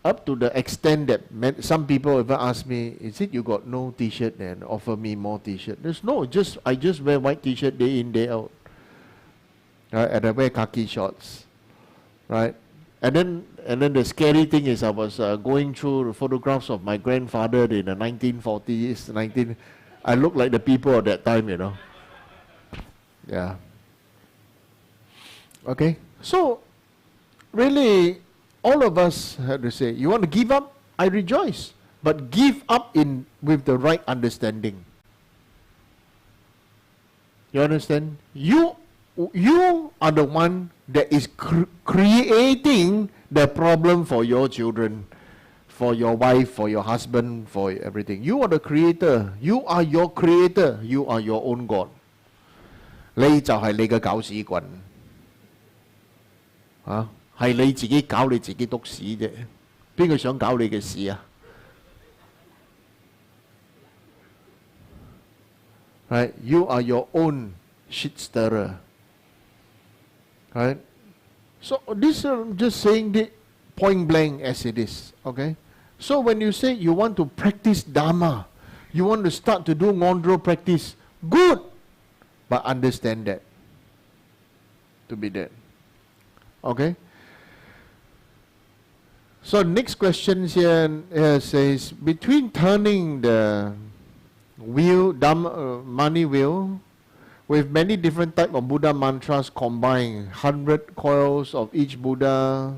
Up to the extent that some people even ask me, is it you got no t-shirt and offer me more t-shirt? There's no, I just wear white t-shirt day in, day out. Right? And I wear khaki shorts. Right? And then the scary thing is I was going through the photographs of my grandfather in the 1940s, I look like the people of that time, Yeah. Okay? So, really, all of us have to say, you want to give up? I rejoice. But give up with the right understanding. You understand? You you are the one that is creating the problem for your children, for your wife, for your husband, for everything. You are the creator. You are your creator. You are your own God. 你就係你嘅搞屎棍，係你自己搞你自己篤屎啫，邊個想搞你嘅屎啊？ Right? You are your own shit stirrer. Right? So this I'm just saying it point blank as it is. Okay? So when you say you want to practice Dharma, you want to start to do Ngöndro practice, good. But understand that. To be that. Okay? So next question here says, between turning the wheel, Dharma, Mani wheel, with many different type of Buddha mantras combined, 100 coils of each Buddha,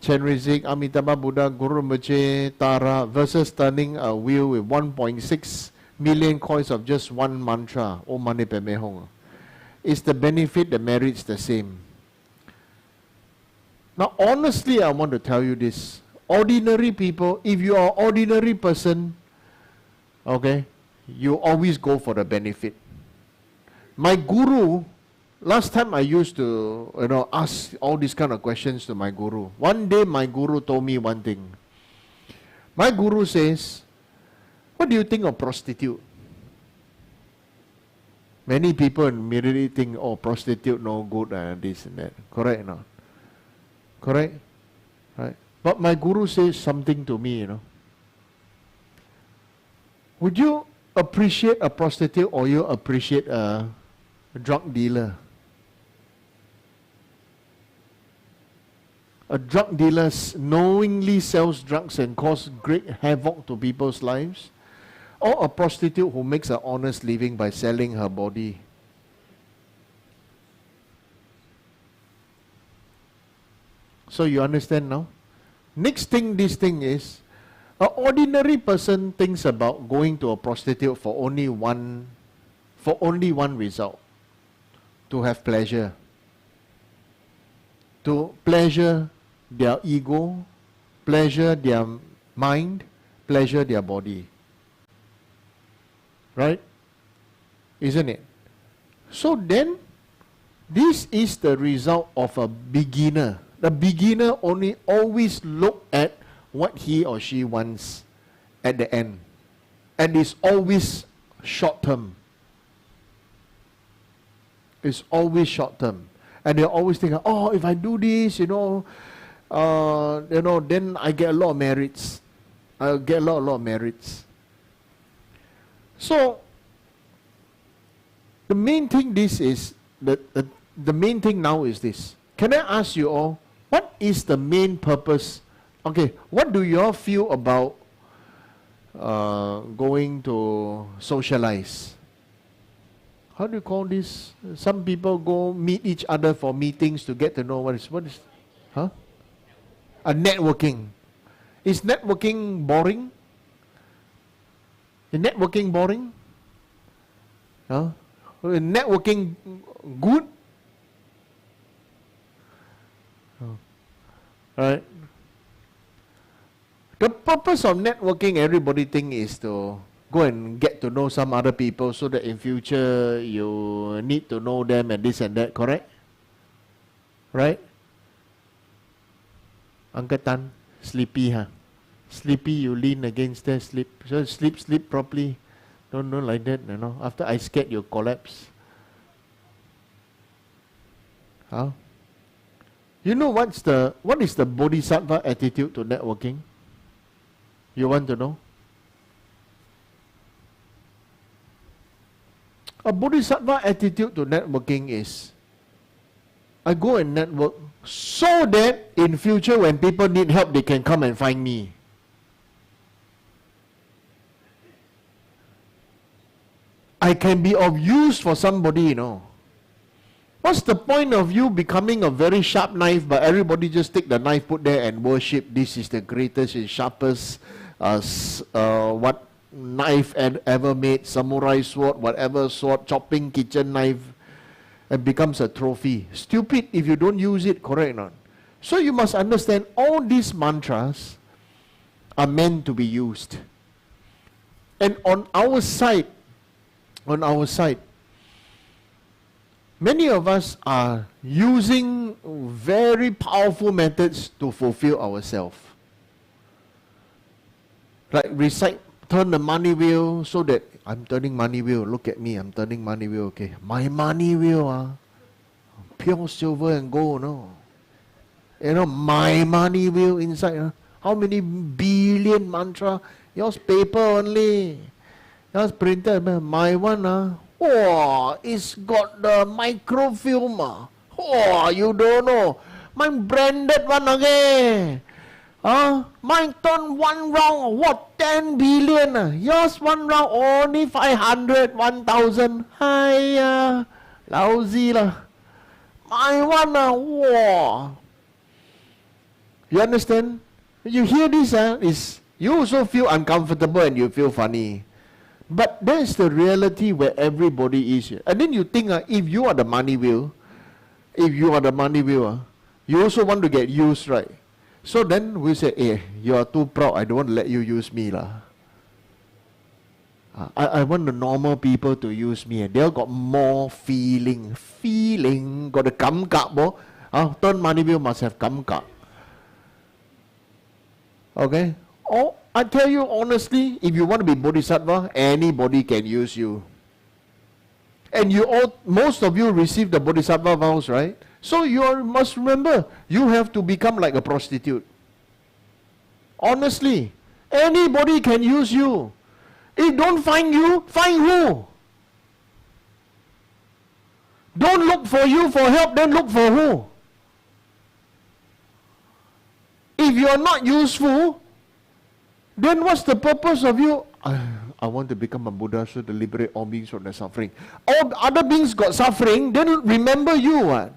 Chenrezig, Amitabha Buddha, Guru Rinpoche, Tara, versus turning a wheel with 1.6 million coils of just one mantra, Om Mani Padme Hum. Is the benefit, the merits the same? Now honestly, I want to tell you this. Ordinary people, if you are an ordinary person, okay, you always go for the benefit. My guru, last time I used to, ask all these kind of questions to my guru. One day my guru told me one thing. My guru says, what do you think of prostitute? Many people immediately think, oh, prostitute no good, this and that. Correct or not? Correct? Right? But my guru says something to me, Would you appreciate a prostitute or you appreciate a drug dealer? A drug dealer knowingly sells drugs and causes great havoc to people's lives? Or a prostitute who makes an honest living by selling her body? So you understand now? Next thing, this thing is, an ordinary person thinks about going to a prostitute for only one result. To have pleasure. To pleasure their ego, pleasure their mind, pleasure their body. Right? Isn't it? So then, this is the result of a beginner. The beginner only always look at what he or she wants at the end. And it's always short term. It's always short term. And they always think, oh, if I do this, then I get a lot of merits. I'll get a lot of merits. So, the main thing the main thing now is this. Can I ask you all, what is the main purpose? Okay, what do you all feel about going to socialize? How do you call this? Some people go meet each other for meetings to get to know what is, a networking. Is networking boring? Is networking boring? Is networking good? Right? The purpose of networking, everybody think, is to go and get to know some other people so that in future you need to know them and this and that, correct? Right? Uncle Tan, sleepy, huh? Sleepy, you lean against there, sleep. So sleep properly. Don't like that, After I scared you collapse. Huh? You know what is the Bodhisattva attitude to networking? You want to know? A Bodhisattva attitude to networking is, I go and network so that in future when people need help, they can come and find me. I can be of use for somebody, What's the point of you becoming a very sharp knife, but everybody just take the knife, put there and worship, this is the greatest and sharpest what knife ever made, samurai sword, whatever sword, chopping kitchen knife. and becomes a trophy. Stupid if you don't use it, correct or not? So you must understand all these mantras are meant to be used. And on our side, many of us are using very powerful methods to fulfill ourselves. Like recite, turn the money wheel so that I'm turning money wheel. Look at me, I'm turning money wheel. Okay, my money wheel, pure silver and gold. No, you know, my money wheel inside. How many billion mantra? Yours paper only. Yours printed. My one, oh, it's got the microfilm. Oh, you don't know. Mine branded one again. Mine turn one round, what, 10 billion? Yours one round, only 500, 1,000. Hiya, lousy lah. My one, wow. You understand? You hear this, is you also feel uncomfortable and you feel funny. But that's the reality where everybody is. And then you think, if you are the money wheel, you also want to get used, right? So then we say, hey, you are too proud, I don't want to let you use me lah. I want the normal people to use me. They all got more feeling, got the kamka bo. Turn money wheel must have kamka. Okay? Oh, I tell you honestly, if you want to be bodhisattva, anybody can use you. And you all, most of you receive the bodhisattva vows, right? So you must remember, you have to become like a prostitute. Honestly, anybody can use you. If don't find you, find who? Don't look for you for help, then look for who? If you are not useful, then what's the purpose of you? I want to become a Buddha so to liberate all beings from their suffering. All other beings got suffering, then remember you. What?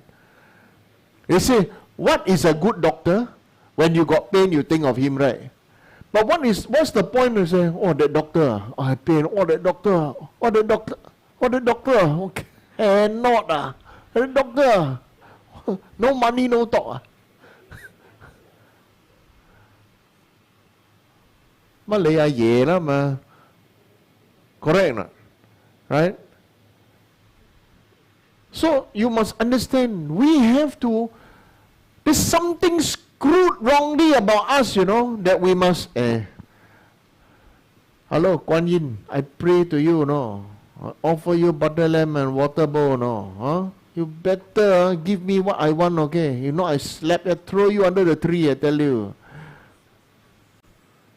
They say, what is a good doctor? When you got pain, you think of him, right? But what's the point of saying, oh, that doctor, I have pain, oh, that doctor, okay, and not, that doctor, no money, no talk. Malaya ye lah ma. Correct or not? Right? So you must understand, we have to, there's something screwed wrongly about us, you know, that we must, hello, Kuan Yin, I pray to you, no, offer you butter lamb and water bowl, no, you better give me what I want, okay? You know, I throw you under the tree, I tell you.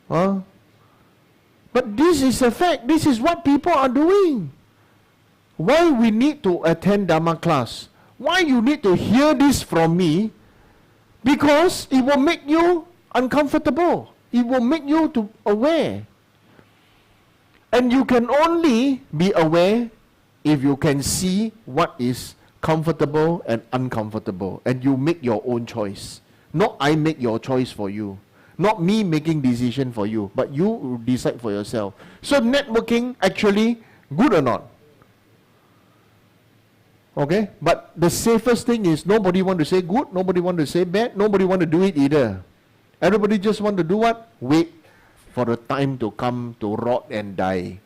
But this is a fact, this is what people are doing. Why we need to attend Dharma class? Why you need to hear this from me? Because it will make you uncomfortable. It will make you aware. And you can only be aware if you can see what is comfortable and uncomfortable. And you make your own choice. Not I make your choice for you. Not me making decision for you. But you decide for yourself. So networking actually good or not? Okay, but the safest thing is nobody want to say good, nobody want to say bad, nobody want to do it either. Everybody just want to do what? Wait for the time to come to rot and die.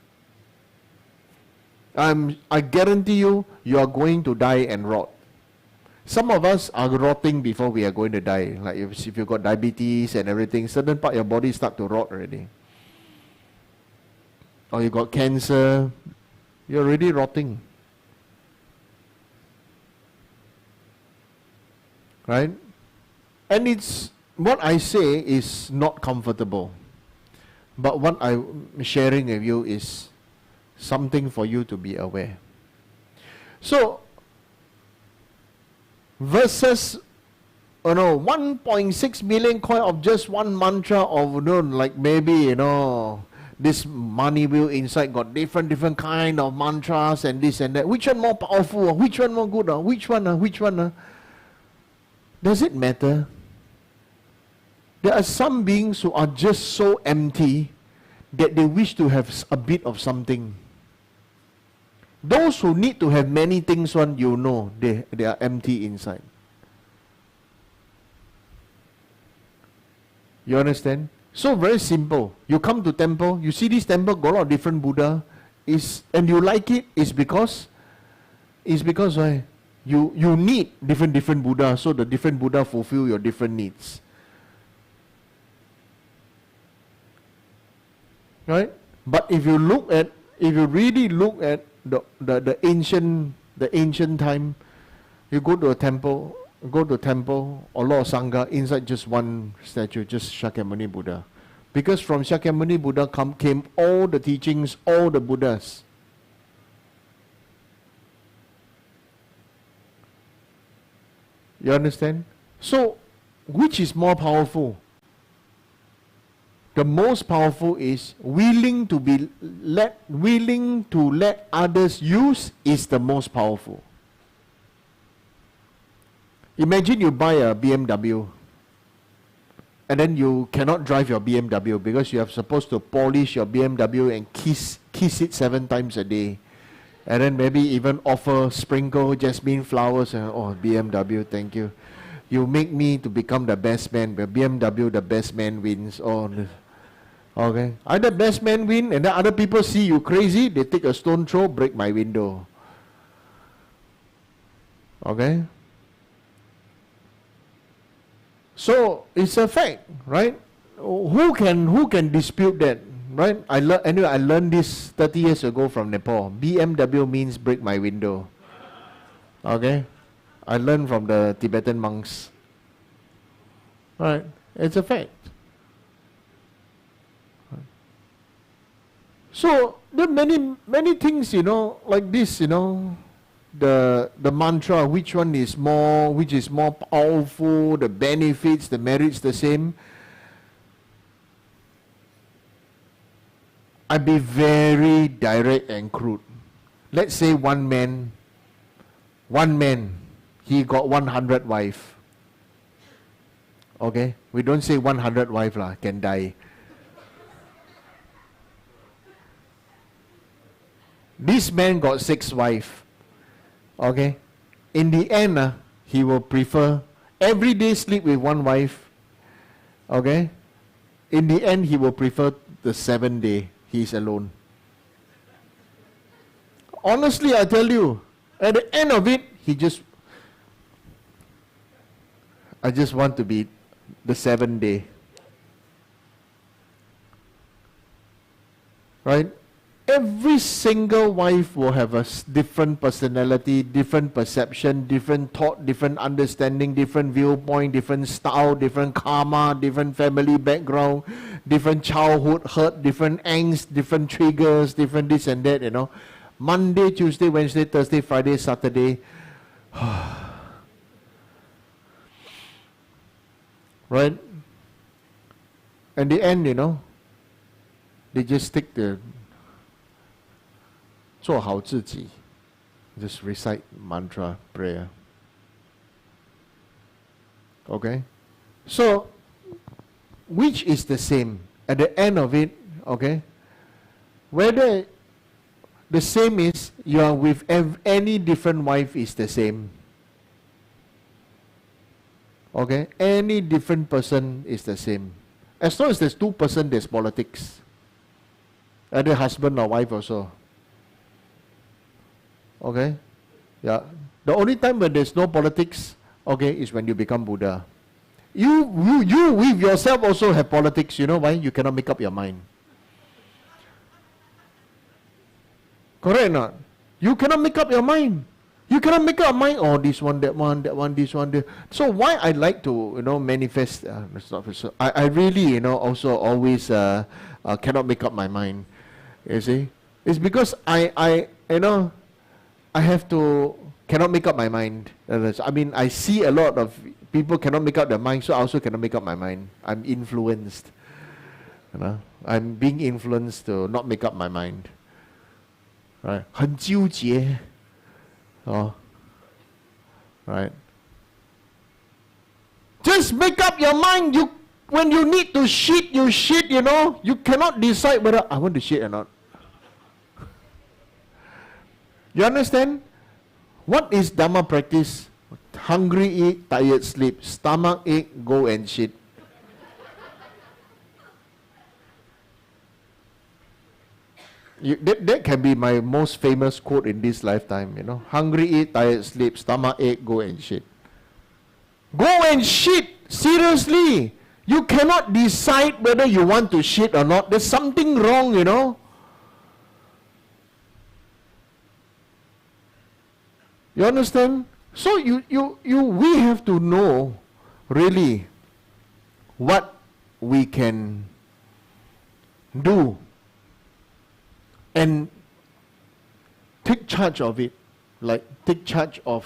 I guarantee you, you are going to die and rot. Some of us are rotting before we are going to die. Like if you got diabetes and everything, certain part of your body start to rot already. Or you got cancer, you're already rotting. Right? And it's, what I say is not comfortable. But what I'm sharing with you is something for you to be aware. So, versus 1.6 million coin of just one mantra of, like maybe, this money wheel inside got different kind of mantras and this and that. Which one more powerful? Which one more good? Which one? Does it matter? There are some beings who are just so empty that they wish to have a bit of something. Those who need to have many things, you know, they are empty inside. You understand? So very simple. You come to temple, you see this temple got a lot of different Buddha, and you like it, it's because why? You need different Buddha, so the different Buddha fulfill your different needs. Right? But if you really look at the ancient time, you go to a temple, a lot of Sangha, inside just one statue, just Shakyamuni Buddha. Because from Shakyamuni Buddha came all the teachings, all the Buddhas. You understand? So, which is more powerful? The most powerful is willing to let others use is the most powerful. Imagine you buy a BMW and then you cannot drive your BMW because you are supposed to polish your BMW and kiss it 7 times a day. And then maybe even sprinkle jasmine flowers and BMW, thank you. You make me to become the best man, but BMW, the best man wins. Okay. Either best man win and then other people see you crazy, they take a stone throw, break my window. Okay. So it's a fact, right? Who can dispute that, right? I learned this 30 years ago from Nepal. BMW means break my window. Okay, I learned from the Tibetan monks. Right, it's a fact. So there are many things, like this, the mantra, which is more powerful, the benefits, the merits the same. I be very direct and crude. Let's say one man, he got 100 wife. Okay, we don't say 100 wife can die. This man got 6 wife. Okay, in the end, he will prefer every day sleep with 1 wife. Okay, in the end, he will prefer the 7th day he's alone. Honestly, I tell you, at the end of it, I just want to be the 7th day. Right? Every single wife will have a different personality, different perception, different thought, different understanding, different viewpoint, different style, different karma, different family background, different childhood hurt, different angst, different triggers, different this and that, Monday, Tuesday, Wednesday, Thursday, Friday, Saturday. Right? And the end, they just stick to 做好自己, just recite mantra, prayer. Okay? So, which is the same? At the end of it, okay? Whether the same is, you are with any different wife is the same. Okay? Any different person is the same. As long as there's 2 persons, there's politics. Either husband or wife also. Okay? Yeah. The only time when there's no politics, okay, is when you become Buddha. You with yourself also have politics. You know why? You cannot make up your mind. Correct or not? You cannot make up your mind. You cannot make up your mind, this one, that one, this one, that. So why I like to, manifest, I really, also always cannot make up my mind. You see? It's because I cannot make up my mind. I see a lot of people cannot make up their mind, so I also cannot make up my mind. I'm influenced. I'm being influenced to not make up my mind. Right? 很纠结. Right? Just make up your mind. When you need to shit, you shit, You cannot decide whether I want to shit or not. You understand? What is Dharma practice? Hungry eat, tired sleep. Stomach ache, go and shit. That can be my most famous quote in this lifetime, you know. Hungry eat, tired sleep, stomach ache, go and shit. Go and shit! Seriously! You cannot decide whether you want to shit or not. There's something wrong, you know. You understand? So we have to know really what we can do and take charge of it. Like take charge of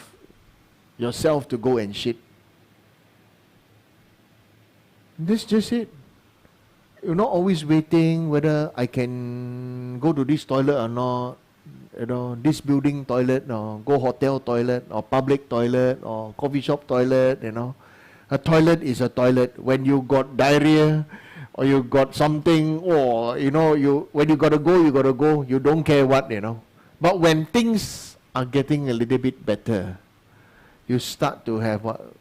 yourself to go and shit. That's just it. You're not always waiting whether I can go to this toilet or not. You know, this building toilet, or go hotel toilet, or public toilet, or coffee shop toilet, you know. A toilet is a toilet. When you got diarrhea, or you got something, or, you know, when you gotta go, you gotta go. You don't care what, you know. But when things are getting a little bit better, you start to have what?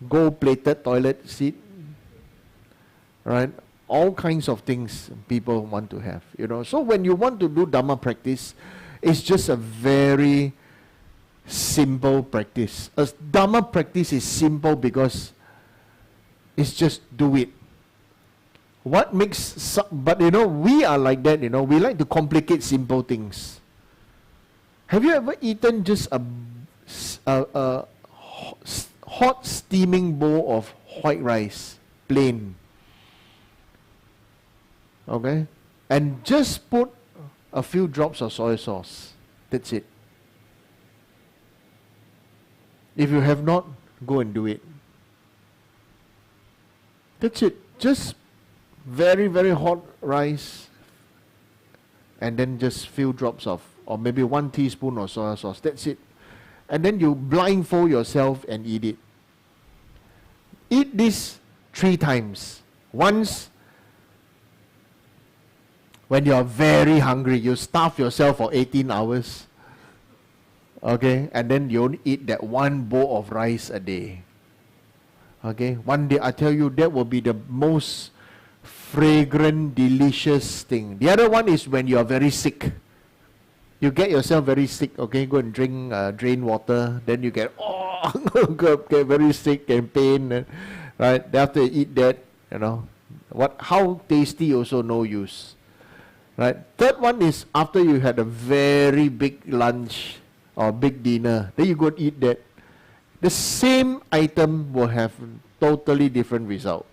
Gold-plated toilet seat, right? All kinds of things people want to have, you know. So when you want to do Dharma practice, it's just a very simple practice. A Dharma practice is simple because it's just do it. What makes, but you know, we are like that, you know. We like to complicate simple things. Have you ever eaten just a hot steaming bowl of white rice, plain? Okay? And just put a few drops of soy sauce. That's it. If you have not, go and do it. That's it. Just very, very hot rice, and then just few drops of, or maybe 1 teaspoon of soy sauce. That's it. And then you blindfold yourself and eat it. Eat this 3 times. Once when you are very hungry, you starve yourself for 18 hours. Okay, and then you only eat that 1 bowl of rice a day. Okay, one day I tell you that will be the most fragrant, delicious thing. The other one is when you are very sick. You get yourself very sick, okay, go and drink drain water, then you get, get very sick and pain, right? Then after you eat that, you know, how tasty also no use. Right? Third one is after you had a very big lunch or big dinner, then you go and eat that. The same item will have totally different result.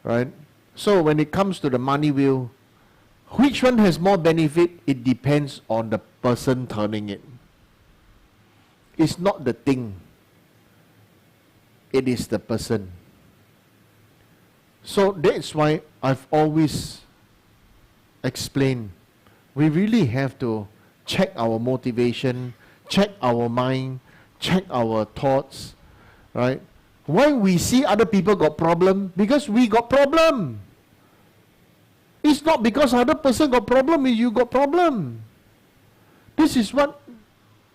Right? So when it comes to the money wheel, which one has more benefit? It depends on the person turning it. It's not the thing. It is the person. So that's why I've always explained, we really have to check our motivation, check our mind, check our thoughts, right? Why we see other people got problem? Because we got problem. It's not because other person got problem, you got problem. This is what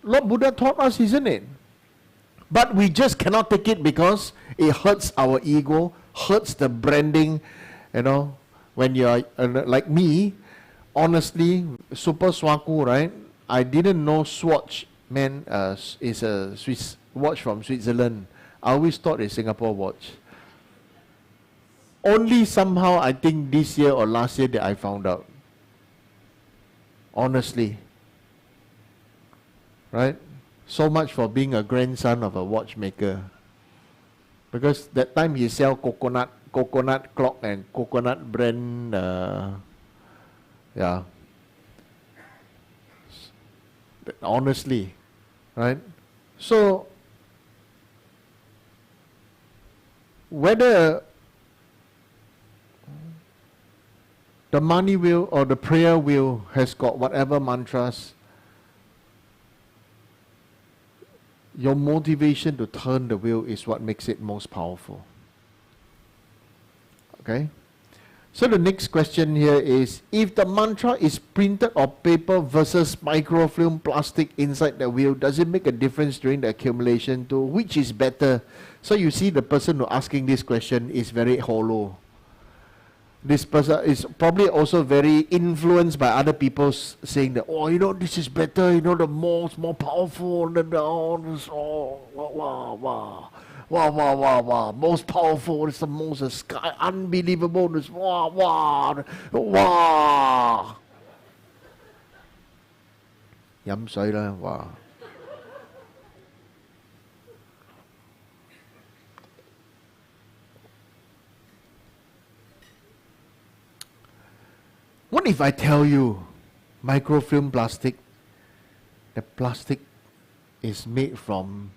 Lord Buddha taught us, isn't it? But we just cannot take it because it hurts our ego, hurts the branding, you know. When you are like me, honestly, super swaku, right? I didn't know Swatch meant is a Swiss watch from Switzerland. I always thought it's Singapore watch. Only somehow I think this year or last year that I found out. Honestly. Right? So much for being a grandson of a watchmaker. Because that time he sell coconut clock and coconut brand, yeah. Honestly, right? So, whether the money wheel or the prayer wheel has got whatever mantras, your motivation to turn the wheel is what makes it most powerful. Okay? So the next question here is, if the mantra is printed on paper versus microfilm plastic inside the wheel, does it make a difference during the accumulation too? Which is better? So you see the person who asking this question is very hollow. This person is probably also very influenced by other people saying that, oh, you know, this is better, you know, the more powerful, wow, most powerful, it's the most sky, unbelievable, it's wow. Yum水啦, wow. What if I tell you, microfilm plastic, the plastic is made from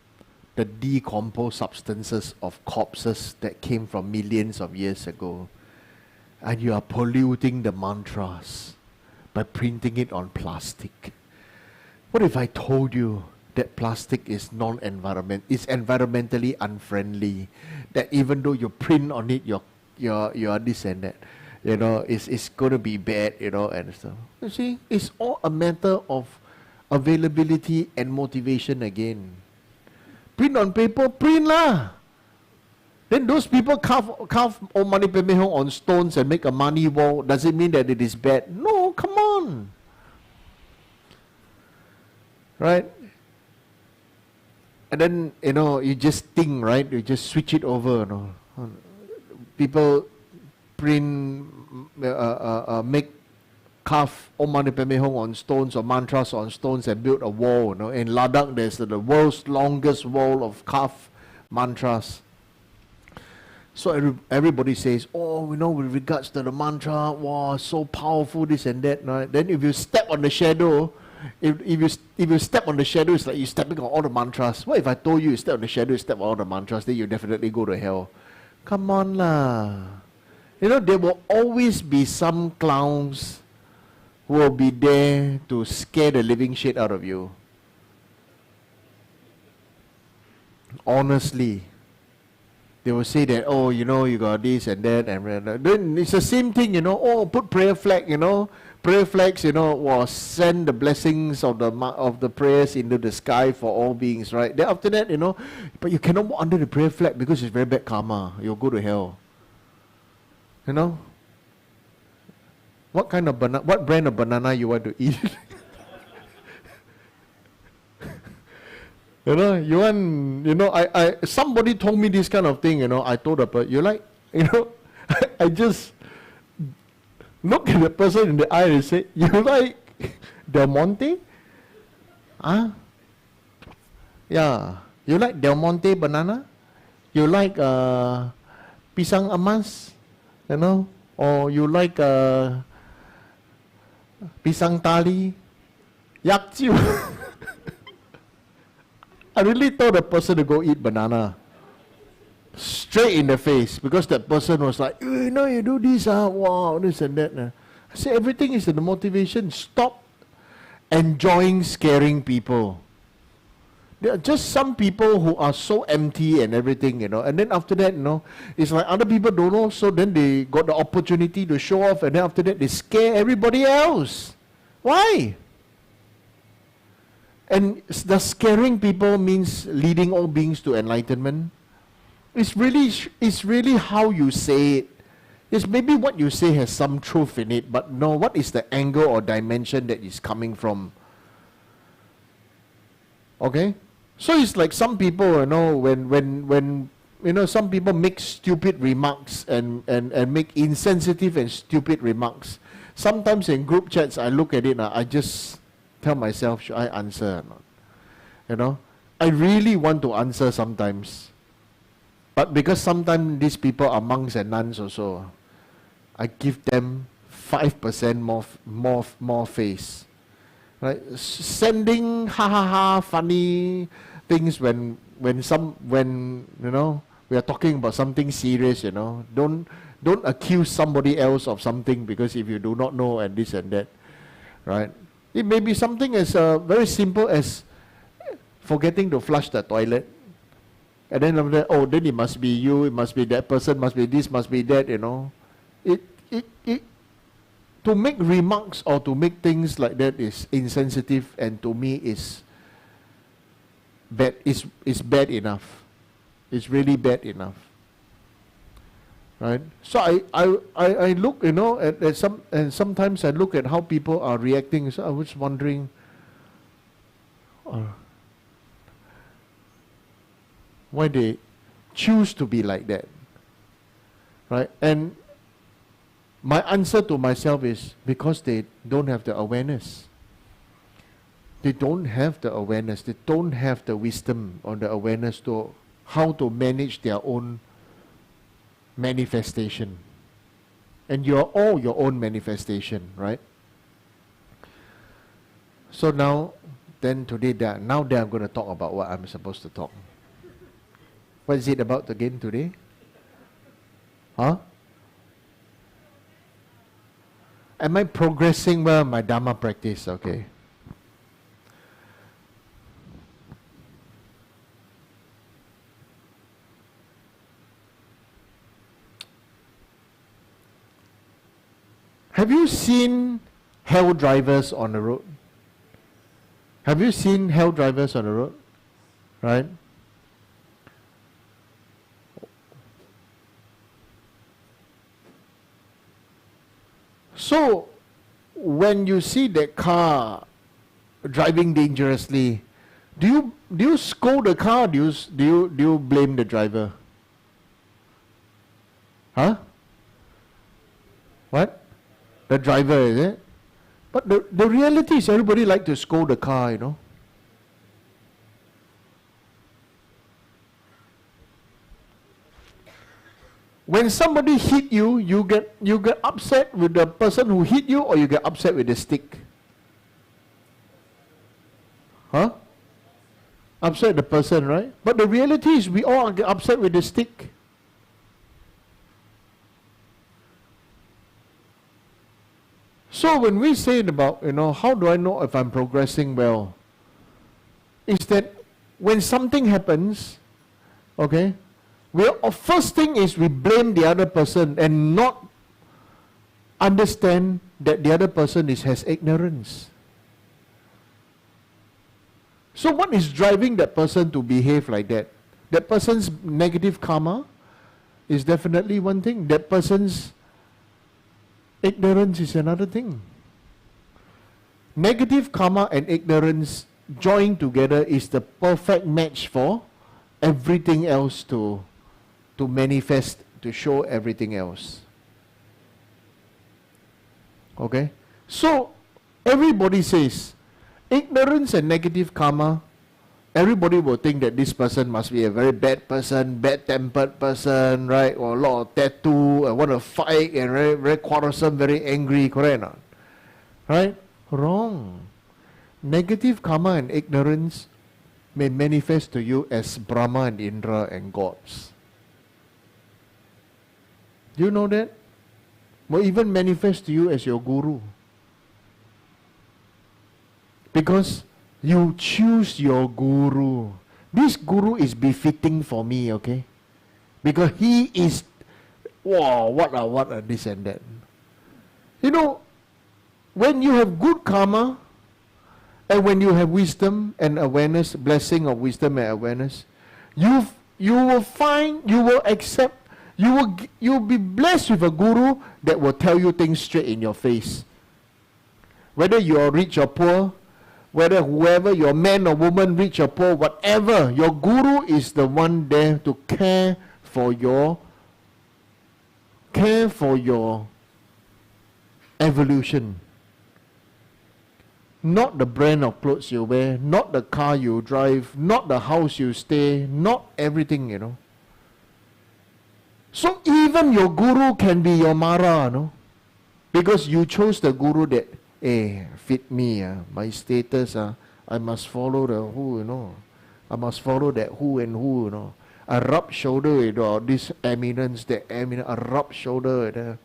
the decomposed substances of corpses that came from millions of years ago, and you are polluting the mantras by printing it on plastic? What if I told you that plastic is is environmentally unfriendly, that even though you print on it your this and that, you know, it's going to be bad, you know, and stuff. You see, it's all a matter of availability and motivation again. Print on paper, print lah. Then those people carve Mani Padme Hum on stones and make a money wall. Does it mean that it is bad? No, come on. Right? And then, you know, you just think, right? You just switch it over, you know. People print, carve Mani Padme Hum on stones or mantras on stones and build a wall. You know. In Ladakh, there's the world's longest wall of carved mantras. So everybody says, oh, you know, with regards to the mantra, wow, so powerful, this and that. Right? Then if you step on the shadow, if you step on the shadow, it's like you're stepping on all the mantras. What if I told you step on the shadow, you step on all the mantras, then you definitely go to hell? Come on lah. You know, there will always be some clowns who will be there to scare the living shit out of you. Honestly. They will say that, oh, you know, you got this and that, and then it's the same thing, you know, oh, put prayer flag, you know, prayer flags, you know, will send the blessings of the prayers into the sky for all beings, right? Then after that, you know, but you cannot walk under the prayer flag because it's very bad karma. You'll go to hell. You know? What brand of banana you want to eat? You know, somebody told me this kind of thing, you know, I told the person, you like, you know, I just look at the person in the eye and say, you like Del Monte? Huh? Yeah. You like Del Monte banana? You like pisang emas? You know? Or you like pisang tali? Yakjiu. I really told the person to go eat banana. Straight in the face. Because that person was like, you know, you do this, wow, this and that. I said, everything is in the motivation. Stop enjoying scaring people. There are just some people who are so empty and everything, you know. And then after that, you know, it's like other people don't know, so then they got the opportunity to show off, and then after that, they scare everybody else. Why? And the scaring people means leading all beings to enlightenment. It's really how you say it. It's maybe what you say has some truth in it, but no, what is the angle or dimension that is coming from? Okay? So it's like some people, you know, when you know, some people make stupid remarks and make insensitive and stupid remarks. Sometimes in group chats, I look at it, I just tell myself, should I answer or not? You know, I really want to answer sometimes, but because sometimes these people are monks and nuns also, I give them 5% more face. Right? Sending funny things when you know we are talking about something serious. You know, don't accuse somebody else of something because if you do not know and this and that, right? It may be something as very simple as forgetting to flush the toilet. And then after that, oh, then it must be you, it must be that person, must be this, must be that, you know. It to make remarks or to make things like that is insensitive, and to me is bad. Is bad enough. It's really bad enough. Right? So I look, at some, and sometimes I look at how people are reacting. So I was wondering, why they choose to be like that. Right? And my answer to myself is because they don't have the awareness. They don't have the awareness. They don't have the wisdom or the awareness to how to manage their own manifestation. And you're all your own manifestation, right? So now I'm going to talk about what I'm supposed to talk. What is it about again today? Huh? Am I progressing well in my Dharma practice? Okay. Have you seen hell drivers on the road? Have you seen hell drivers on the road? Right? So, when you see that car driving dangerously, do you scold the car? Do you blame the driver? Huh? What? The driver, is it? But the reality is everybody like to scold the car, When somebody hit you, you get upset with the person who hit you, or you get upset with the stick? Huh? Upset the person, right? But the reality is we all get upset with the stick. So when we say about, how do I know if I'm progressing well? Is that when something happens, okay, first thing is we blame the other person and not understand that the other person has ignorance. So what is driving that person to behave like that? That person's negative karma is definitely one thing. That person's ignorance is another thing. Negative karma and ignorance joined together is the perfect match for everything else to manifest, to show everything else. Okay? So, everybody says, ignorance and negative karma, everybody will think that this person must be a very bad person, bad-tempered person, right? Or a lot of tattoo, want to fight, and very, very quarrelsome, very angry, correct or not? Right? Wrong. Negative karma and ignorance may manifest to you as Brahma and Indra and gods. Do you know that? Will even manifest to you as your guru. Because you choose your guru. This guru is befitting for me, okay? Because he is, wow, what a this and that. When you have good karma, and when you have wisdom and awareness, blessing of wisdom and awareness, you will find, you will accept, you will be blessed with a guru that will tell you things straight in your face. Whether you are rich or poor, whether whoever, you're man or woman, rich or poor, whatever, your guru is the one there to care for your evolution. Not the brand of clothes you wear, not the car you drive, not the house you stay, not everything, So even your guru can be your Mara, because you chose the guru that, fit me, my status, I must follow the who, I must follow that who and who, I rub shoulder with this eminence, that eminence, I rub shoulder with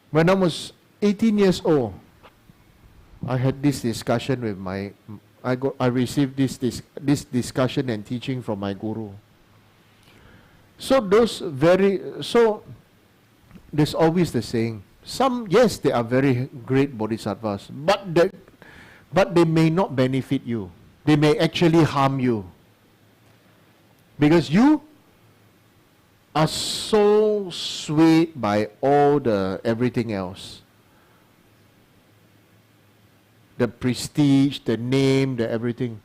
When I was 18 years old, I had this discussion with I received this discussion and teaching from my guru. So there's always the saying, some, yes, they are very great bodhisattvas, but they may not benefit you. They may actually harm you. Because you are so swayed by all the everything else. The prestige, the name, the everything.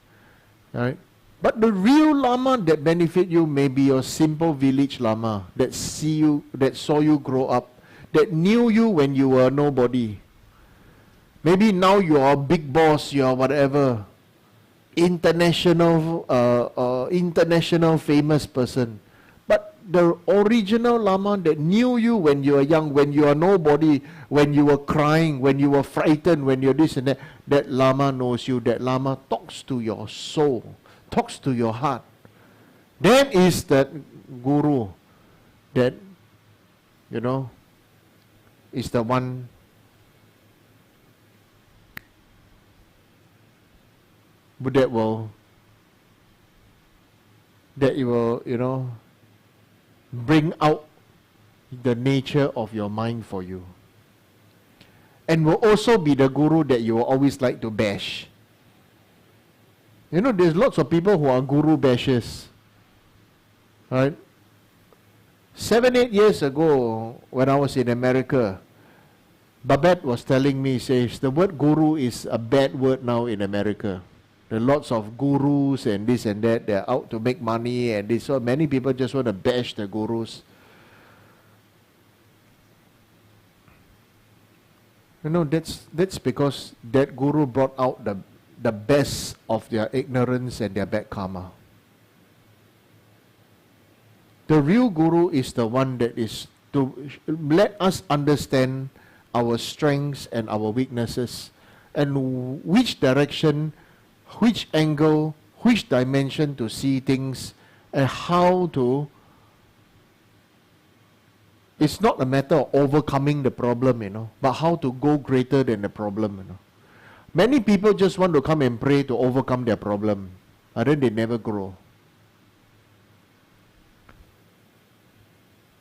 Right? But the real Lama that benefit you may be your simple village Lama that saw you grow up, that knew you when you were nobody. Maybe now you are a big boss, you are whatever, international famous person. But the original Lama that knew you when you were young, when you are nobody, when you were crying, when you were frightened, when you're this and that, that Lama knows you. That Lama talks to your soul, talks to your heart. That is that Guru that, is the one that will, bring out the nature of your mind for you. And will also be the Guru that you will always like to bash. There's lots of people who are Guru bashers. Right? 7-8 years ago, when I was in America, Babette was telling me, says, the word Guru is a bad word now in America. There are lots of gurus and this and that. They're out to make money and this. So many people just want to bash the gurus. That's because that guru brought out the best of their ignorance and their bad karma. The real guru is the one that is to let us understand our strengths and our weaknesses and which direction, which angle, which dimension to see things and how to. It's not a matter of overcoming the problem, but how to go greater than the problem, Many people just want to come and pray to overcome their problem, and then they never grow.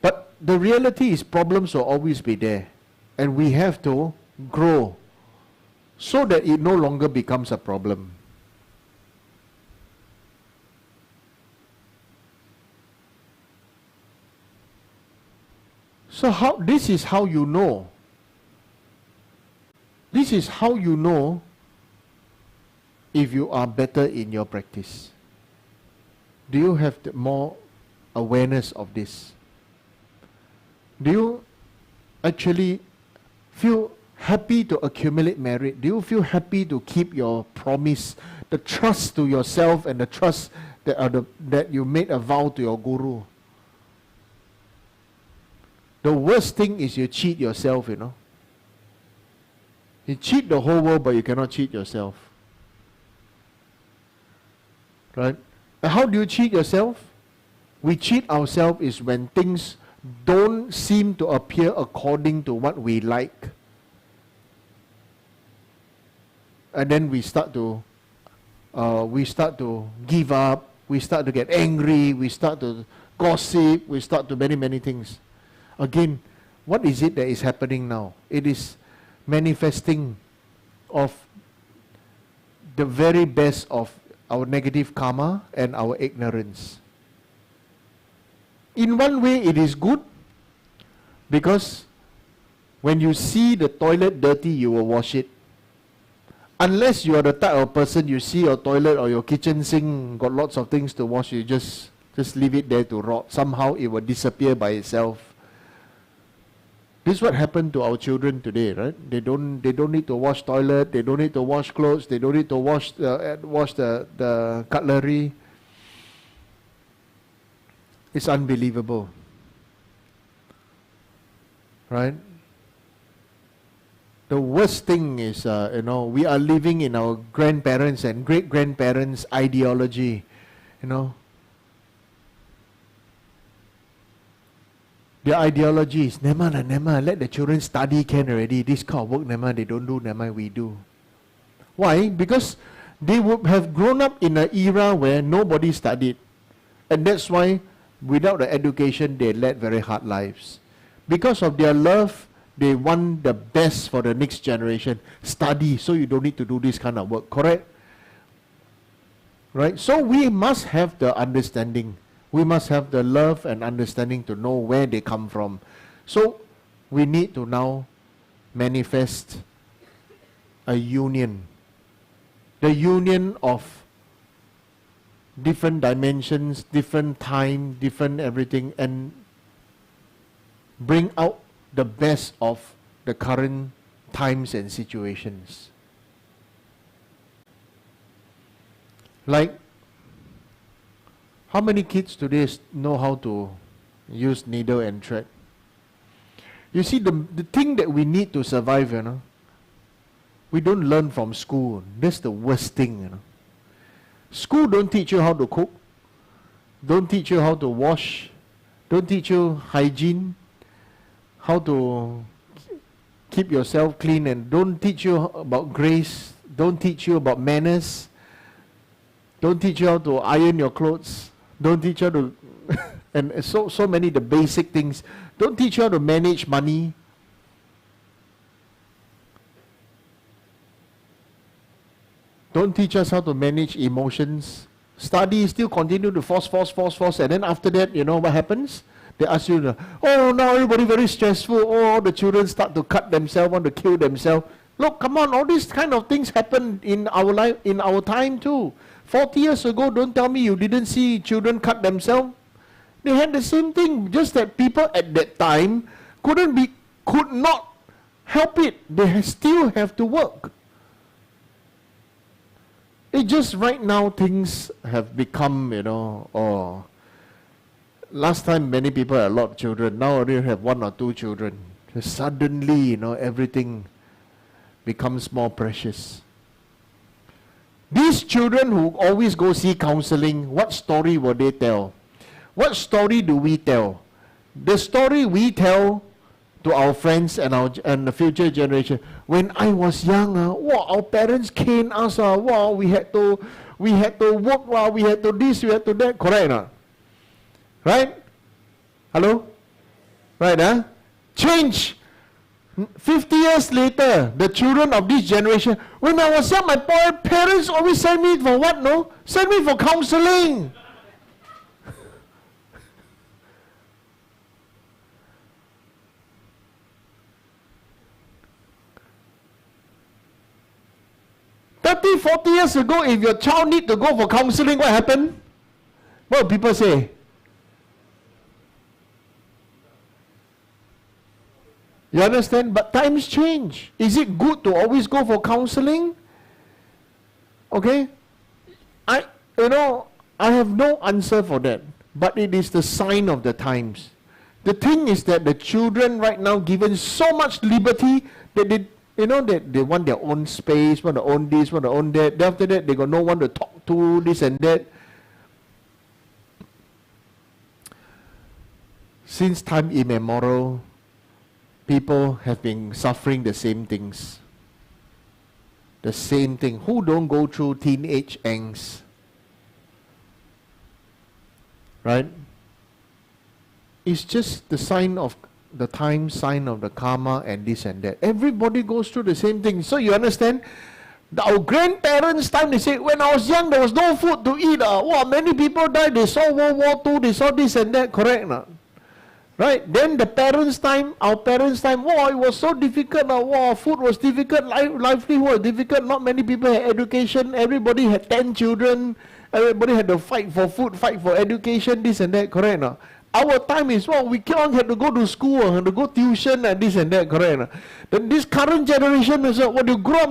But the reality is problems will always be there, and we have to grow so that it no longer becomes a problem. So this is how you know. This is how you know if you are better in your practice. Do you have more awareness of this? Do you actually feel happy to accumulate merit? Do you feel happy to keep your promise, the trust to yourself and the trust that you made a vow to your Guru? The worst thing is you cheat yourself, You cheat the whole world, but you cannot cheat yourself. Right? And how do you cheat yourself? We cheat ourselves is when things don't seem to appear according to what we like. And then we start to give up, we start to get angry, we start to gossip, we start to many things. Again, what is it that is happening now? It is manifesting of the very best of our negative karma and our ignorance. In one way, it is good because when you see the toilet dirty, you will wash it. Unless you are the type of person you see your toilet or your kitchen sink got lots of things to wash, you just leave it there to rot. Somehow it will disappear by itself. This is what happened to our children today, right? They don't need to wash toilet, they don't need to wash clothes, they don't need to wash the cutlery. It's unbelievable, right? The worst thing is, we are living in our grandparents' and great-grandparents' ideology, Their ideology is, never, let the children study can already. This kind of work, never, they don't do, never, we do. Why? Because they would have grown up in an era where nobody studied. And that's why, without the education, they led very hard lives. Because of their love, they want the best for the next generation. Study, so you don't need to do this kind of work, correct? Right? So we must have the understanding. We must have the love and understanding to know where they come from. So we need to now manifest a union. The union of different dimensions, different time, different everything, and bring out the best of the current times and situations. Like, how many kids today know how to use needle and thread? You see, the thing that we need to survive, we don't learn from school. That's the worst thing, School don't teach you how to cook, don't teach you how to wash, don't teach you hygiene, how to keep yourself clean, and don't teach you about grace, don't teach you about manners, don't teach you how to iron your clothes, don't teach you how to, and so many the basic things, don't teach you how to manage money. Don't teach us how to manage emotions. Study, still continue to force, and then after that, you know what happens? They ask you, oh, now everybody very stressful. Oh, all the children start to cut themselves, want to kill themselves. Look, come on, all these kind of things happen in our life, in our time too. 40 years ago, don't tell me you didn't see children cut themselves. They had the same thing, just that people at that time could not help it. They still have to work. It just right now things have become, last time many people had a lot of children, now only have 1 or 2 children. Just suddenly, everything becomes more precious. These children who always go see counseling, what story will they tell? What story do we tell? The story we tell to our friends and the future generation. When I was young, our parents caned us. We had to work. We had to this. We had to that. Correct or not? Right? Hello? Right? Change. 50 years later, the children of this generation. When I was young, my parents always sent me for what? No, sent me for counseling. Thirty, 40 years ago, if your child need to go for counseling, what happened? What do people say? You understand? But times change. Is it good to always go for counseling? Okay? I have no answer for that. But it is the sign of the times. The thing is that the children right now given so much liberty that they want their own space, want to own this, want to own that. Then after that, they got no one to talk to, this and that. Since time immemorial, people have been suffering the same things. The same thing. Who don't go through teenage angst? Right? It's just the sign of the time, sign of the karma, and this and that. Everybody goes through the same thing. So you understand? Our grandparents' time, they say, when I was young, there was no food to eat. Many people died. They saw World War II. They saw this and that. Correct? Right? Then the parents' time, our parents' time, it was so difficult. Food was difficult. Livelihood was difficult. Not many people had education. Everybody had 10 children. Everybody had to fight for food, fight for education, this and that. Correct? Our time is, we can't have to go to school, have to go tuition and this and that, correct? Then this current generation is, when you grow up,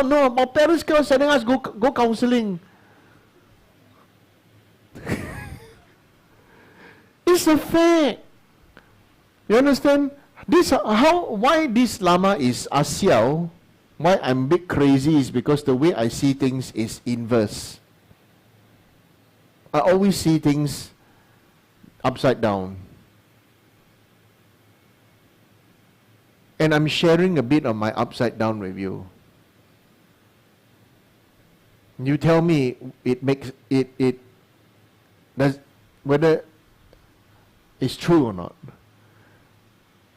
no, my parents kept sending us go counseling. It's a fact. You understand? Why this Lama is Asiao, why I'm a bit crazy is because the way I see things is inverse. I always see things upside down. And I'm sharing a bit of my upside down with you. You tell me whether it's true or not.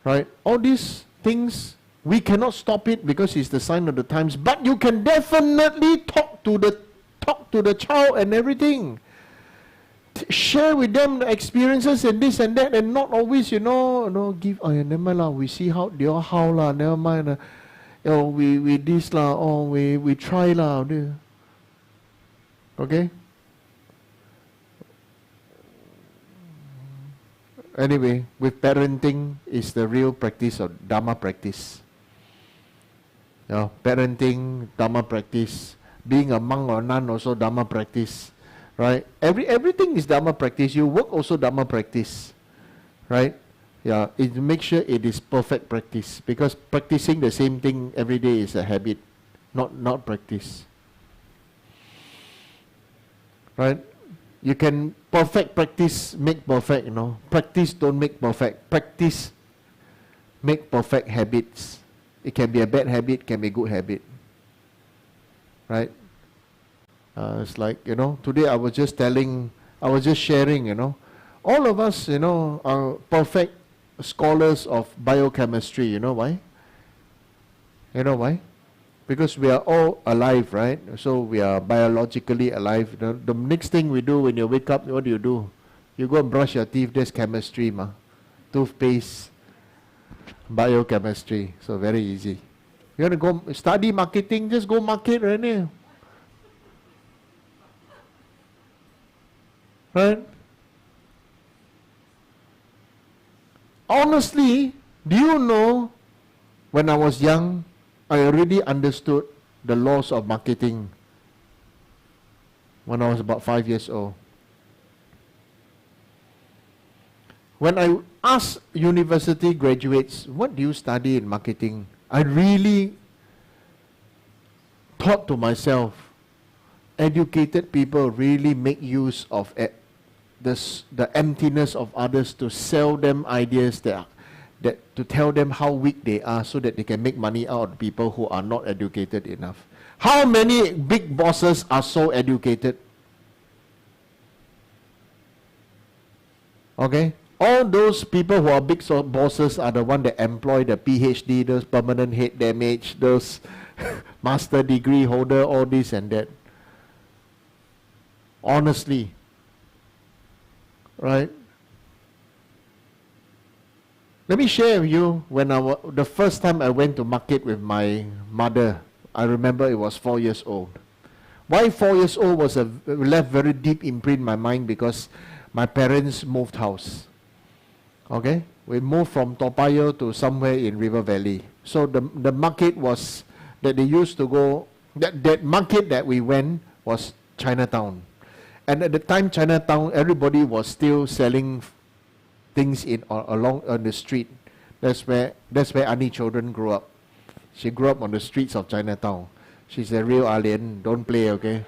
Right? All these things, we cannot stop it because it's the sign of the times, but you can definitely talk to the child and everything. Share with them the experiences and this and that, and not always, give, oh, yeah, never mind lah, we see how, lah, never mind, oh, we this lah, oh, we try lah, okay? Anyway, with parenting is the real practice of Dharma practice. Parenting, Dharma practice. Being a monk or nun also Dharma practice. Right? Everything is Dharma practice. You work also Dharma practice. Right? Yeah, make sure it is perfect practice. Because practicing the same thing every day is a habit, not practice. Right? You can perfect practice, make perfect, Practice don't make perfect. Practice make perfect habits. It can be a bad habit, can be a good habit. Right? It's like, today I was just sharing, all of us, are perfect scholars of biochemistry. You know why? You know why? Because we are all alive, right? So we are biologically alive. The next thing we do when you wake up, what do? You go and brush your teeth, there's chemistry, toothpaste, biochemistry. So very easy. You want to go study marketing, just go market right now. Right? Honestly, do you know, when I was young, I already understood the laws of marketing when I was about 5 years old. When I asked university graduates, what do you study in marketing? I really thought to myself, educated people really make use of the emptiness of others to sell them ideas that to tell them how weak they are so that they can make money out of people who are not educated enough. How many big bosses are so educated? Okay? All those people who are big bosses are the ones that employ the PhD, those permanent head damage, those master degree holder, all this and that. Honestly. Right? Let me share with you the first time I went to market with my mother. I remember it was 4 years old. Why 4 years old was left very deep imprint in my mind, because my parents moved house. Okay? We moved from Toa Payoh to somewhere in River Valley. So the market was that they used to go, that market that we went was Chinatown. And at the time, Chinatown, everybody was still selling things along on the street. That's where Annie children grew up. She grew up on the streets of Chinatown. She's a real alien. Don't play, okay?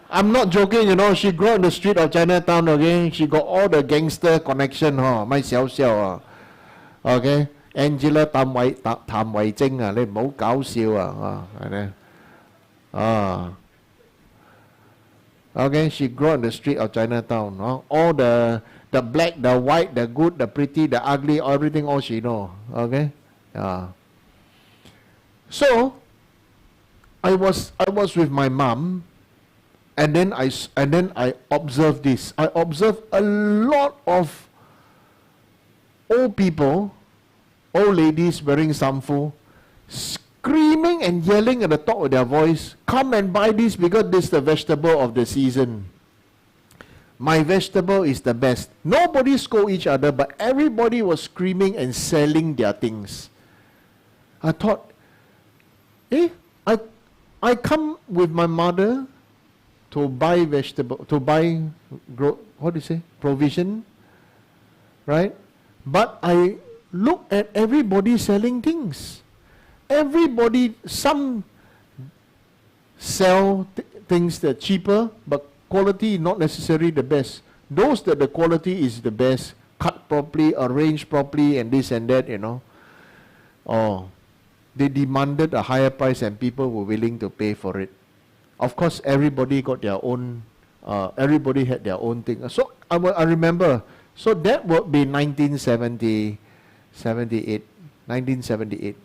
I'm not joking, She grew up on the street of Chinatown, okay? She got all the gangster connection, my xiao xiao, okay? Angela Tam Wai Jing, 你唔好搞笑啊，係咪？ Okay, she grew up on the street of Chinatown. All the black, the white, the good, the pretty, the ugly, everything, all she know. Okay, so I was with my mom, and then I observed this. I observed a lot of old people, old ladies wearing samfu, screaming and yelling at the top of their voice, come and buy this because this is the vegetable of the season. My vegetable is the best. Nobody scold each other, but everybody was screaming and selling their things. I thought, I come with my mother to buy vegetable, to buy, provision, right? But I look at everybody selling things. Everybody, some sell things that are cheaper, but quality not necessarily the best. Those that the quality is the best, cut properly, arranged properly, and this and that, they demanded a higher price and people were willing to pay for it. Of course, everybody got their own, everybody had their own thing. So I remember, so that would be 1970, 1978.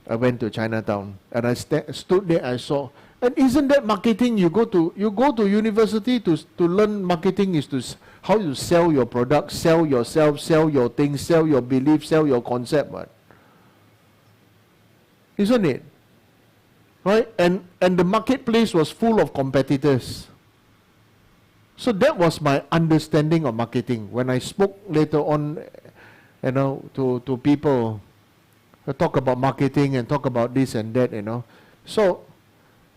I went to Chinatown and I stood there. I saw, and isn't that marketing? You go to university to learn marketing is how you sell your product, sell yourself, sell your things, sell your belief, sell your concept. What? Isn't it? Right? And the marketplace was full of competitors. So that was my understanding of marketing. When I spoke later on, to people, I talk about marketing and talk about this and that, So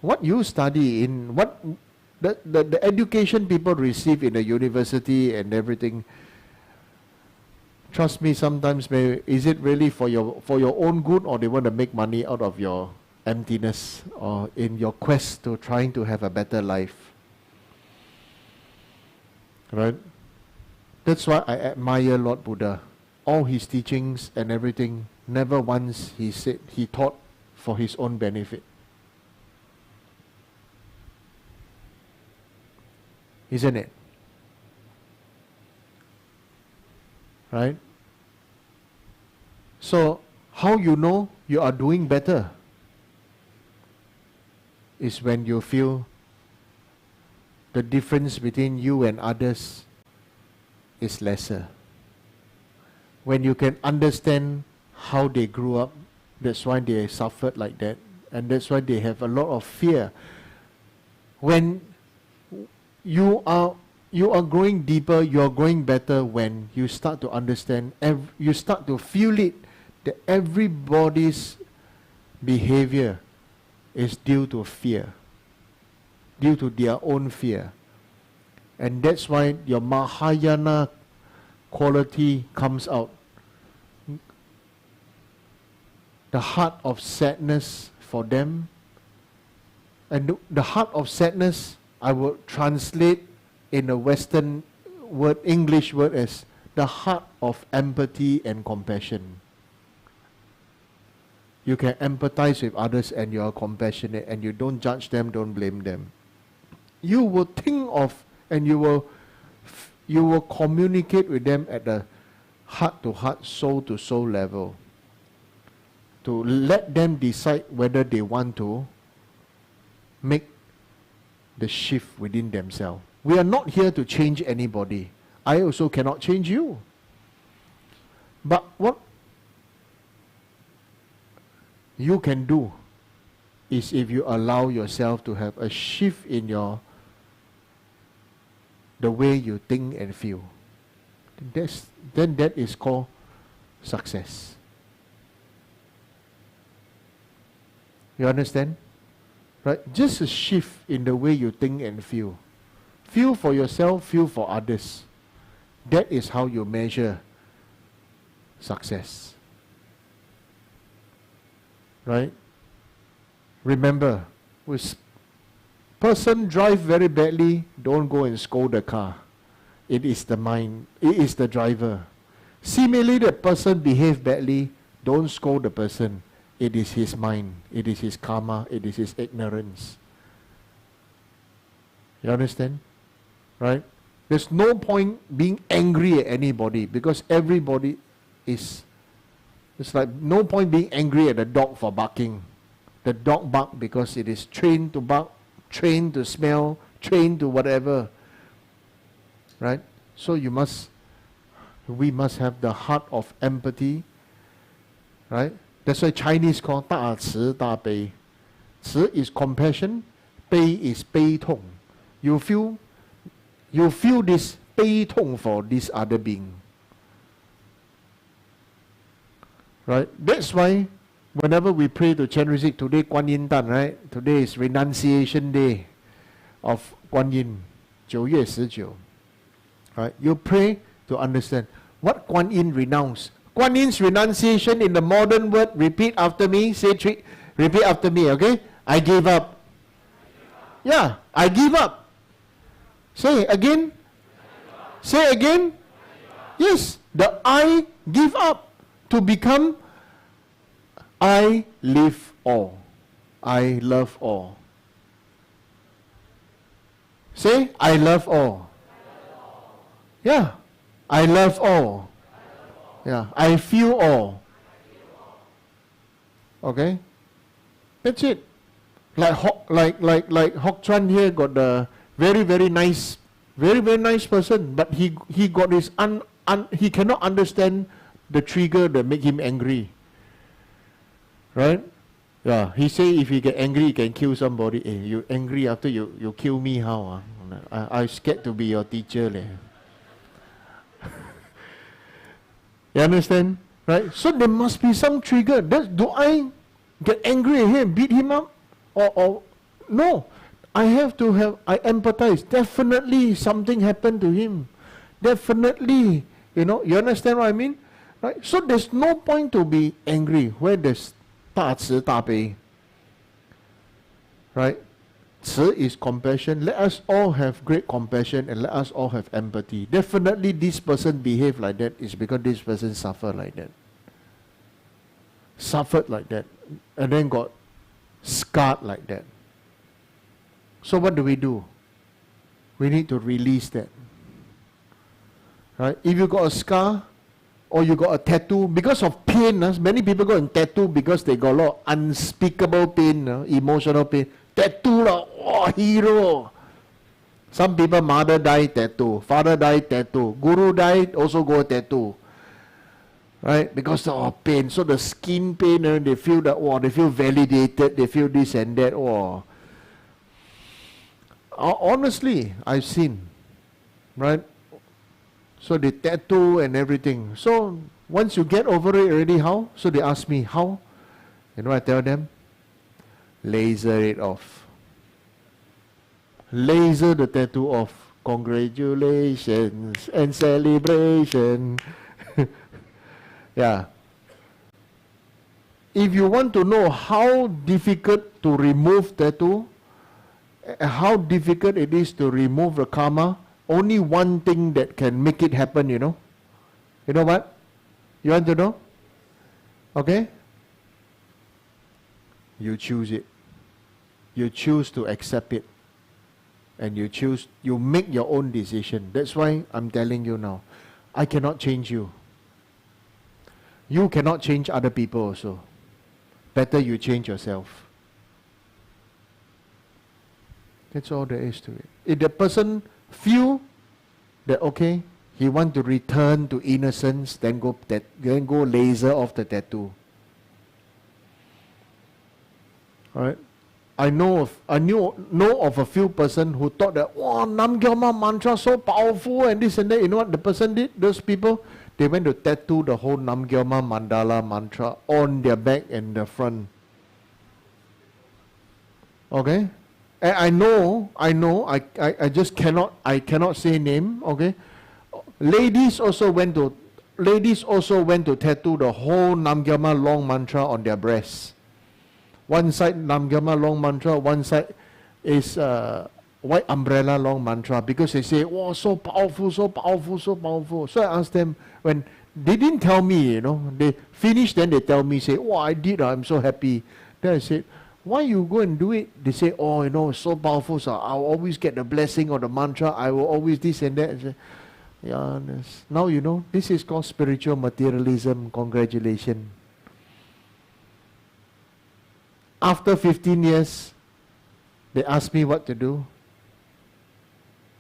what you study in what the education people receive in the university and everything, trust me, sometimes is it really for your own good, or they want to make money out of your emptiness or in your quest to trying to have a better life? Right? That's why I admire Lord Buddha. All his teachings and everything, never once he said he taught for his own benefit. Isn't it? Right? So, how you know you are doing better is when you feel the difference between you and others is lesser. When you can understand how they grew up, that's why they suffered like that, and that's why they have a lot of fear. When you are growing deeper, you are growing better when you start to understand, you start to feel it, that everybody's behavior is due to fear, due to their own fear. And that's why your Mahayana quality comes out. The heart of sadness for them. And the heart of sadness, I will translate in a Western word, English word, as the heart of empathy and compassion. You can empathize with others and you are compassionate and you don't judge them, don't blame them. You will think of and you will communicate with them at the heart-to-heart, soul-to-soul level, to let them decide whether they want to make the shift within themselves. We are not here to change anybody. I also cannot change you. But what you can do is, if you allow yourself to have a shift in the way you think and feel, then that is called success. You understand? Right? Just a shift in the way you think and feel. Feel for yourself, feel for others. That is how you measure success. Right? Remember, with person drive very badly, don't go and scold the car. It is the mind, it is the driver. Similarly, the person behave badly, don't scold the person. It is his mind, it is his karma, it is his ignorance. You understand? Right? There's no point being angry at anybody, because everybody is, it's like no point being angry at the dog for barking. The dog bark because it is trained to bark, trained to smell, trained to whatever. Right? So we must have the heart of empathy. Right? That's why Chinese call 大慈大悲. 慈 is compassion, 悲 is 悲痛. You feel this 悲痛 for this other being. Right? That's why whenever we pray to Chenrezig, today Kuan Yin Dan, right? Today is renunciation day of Kuan Yin, 9月19. Right? You pray to understand what Kuan Yin renounced. Kuan Yin's renunciation in the modern word, repeat after me, repeat after me, okay? I give up. Yeah, I give up. Say again. Say again. Yes, the I give up to become I live all. I love all. Say, I love all. Yeah, I love all. Yeah, I feel all. Okay? That's it. Like Hock Chuan here got the very nice person, but he got his he cannot understand the trigger that make him angry. Right? Yeah, he say if he get angry, he can kill somebody. Hey, you angry after you kill me, how? I scared to be your teacher. You understand? Right? So there must be some trigger. Do I get angry at him, beat him up? Or no. I empathize. Definitely something happened to him. Definitely. You understand what I mean? Right? So there's no point to be angry where there's 大慈大悲. Right? 慈 is compassion. Let us all have great compassion and let us all have empathy. Definitely this person behave like that is because this person suffered like that. Suffered like that. And then got scarred like that. So what do? We need to release that. Right? If you got a scar or you got a tattoo, because of pain, many people got a tattoo because they got a lot of unspeakable pain, emotional pain. Tattoo, hero. Some people, mother died, tattoo. Father died, tattoo. Guru died, also got a tattoo. Right? Because of pain. So the skin pain, they feel that, they feel validated, they feel this and that. Honestly, I've seen. Right? So they tattoo and everything. So once you get over it already, how? So they ask me, how? You know what I tell them? Laser it off. Laser the tattoo off. Congratulations and celebration. Yeah. If you want to know how difficult to remove tattoo, how difficult it is to remove the karma, only one thing that can make it happen, You know what? You want to know? Okay? You choose it. You choose to accept it. And you make your own decision. That's why I'm telling you now. I cannot change you. You cannot change other people also. Better you change yourself. That's all there is to it. If the person feel that okay, he want to return to innocence, then go laser off the tattoo. Alright? I know of a few person who thought that Nam Gyalma mantra so powerful and this and that. You know what the person did? Those people, they went to tattoo the whole Nam Gyalma mandala mantra on their back and the front. Okay? And I know, I just cannot say name, okay? Ladies also went to tattoo the whole Nam Gyalma long mantra on their breasts. One side Nam Gyalma long mantra, one side is white umbrella long mantra, because they say, so powerful, so powerful, so powerful. So I asked them, when they didn't tell me, they finished, then they tell me, say, I did, I'm so happy. Then I said, why you go and do it? They say, it's so powerful, so I'll always get the blessing of the mantra, I will always this and that. I say, yeah, now this is called spiritual materialism. Congratulations. After 15 years, they asked me what to do.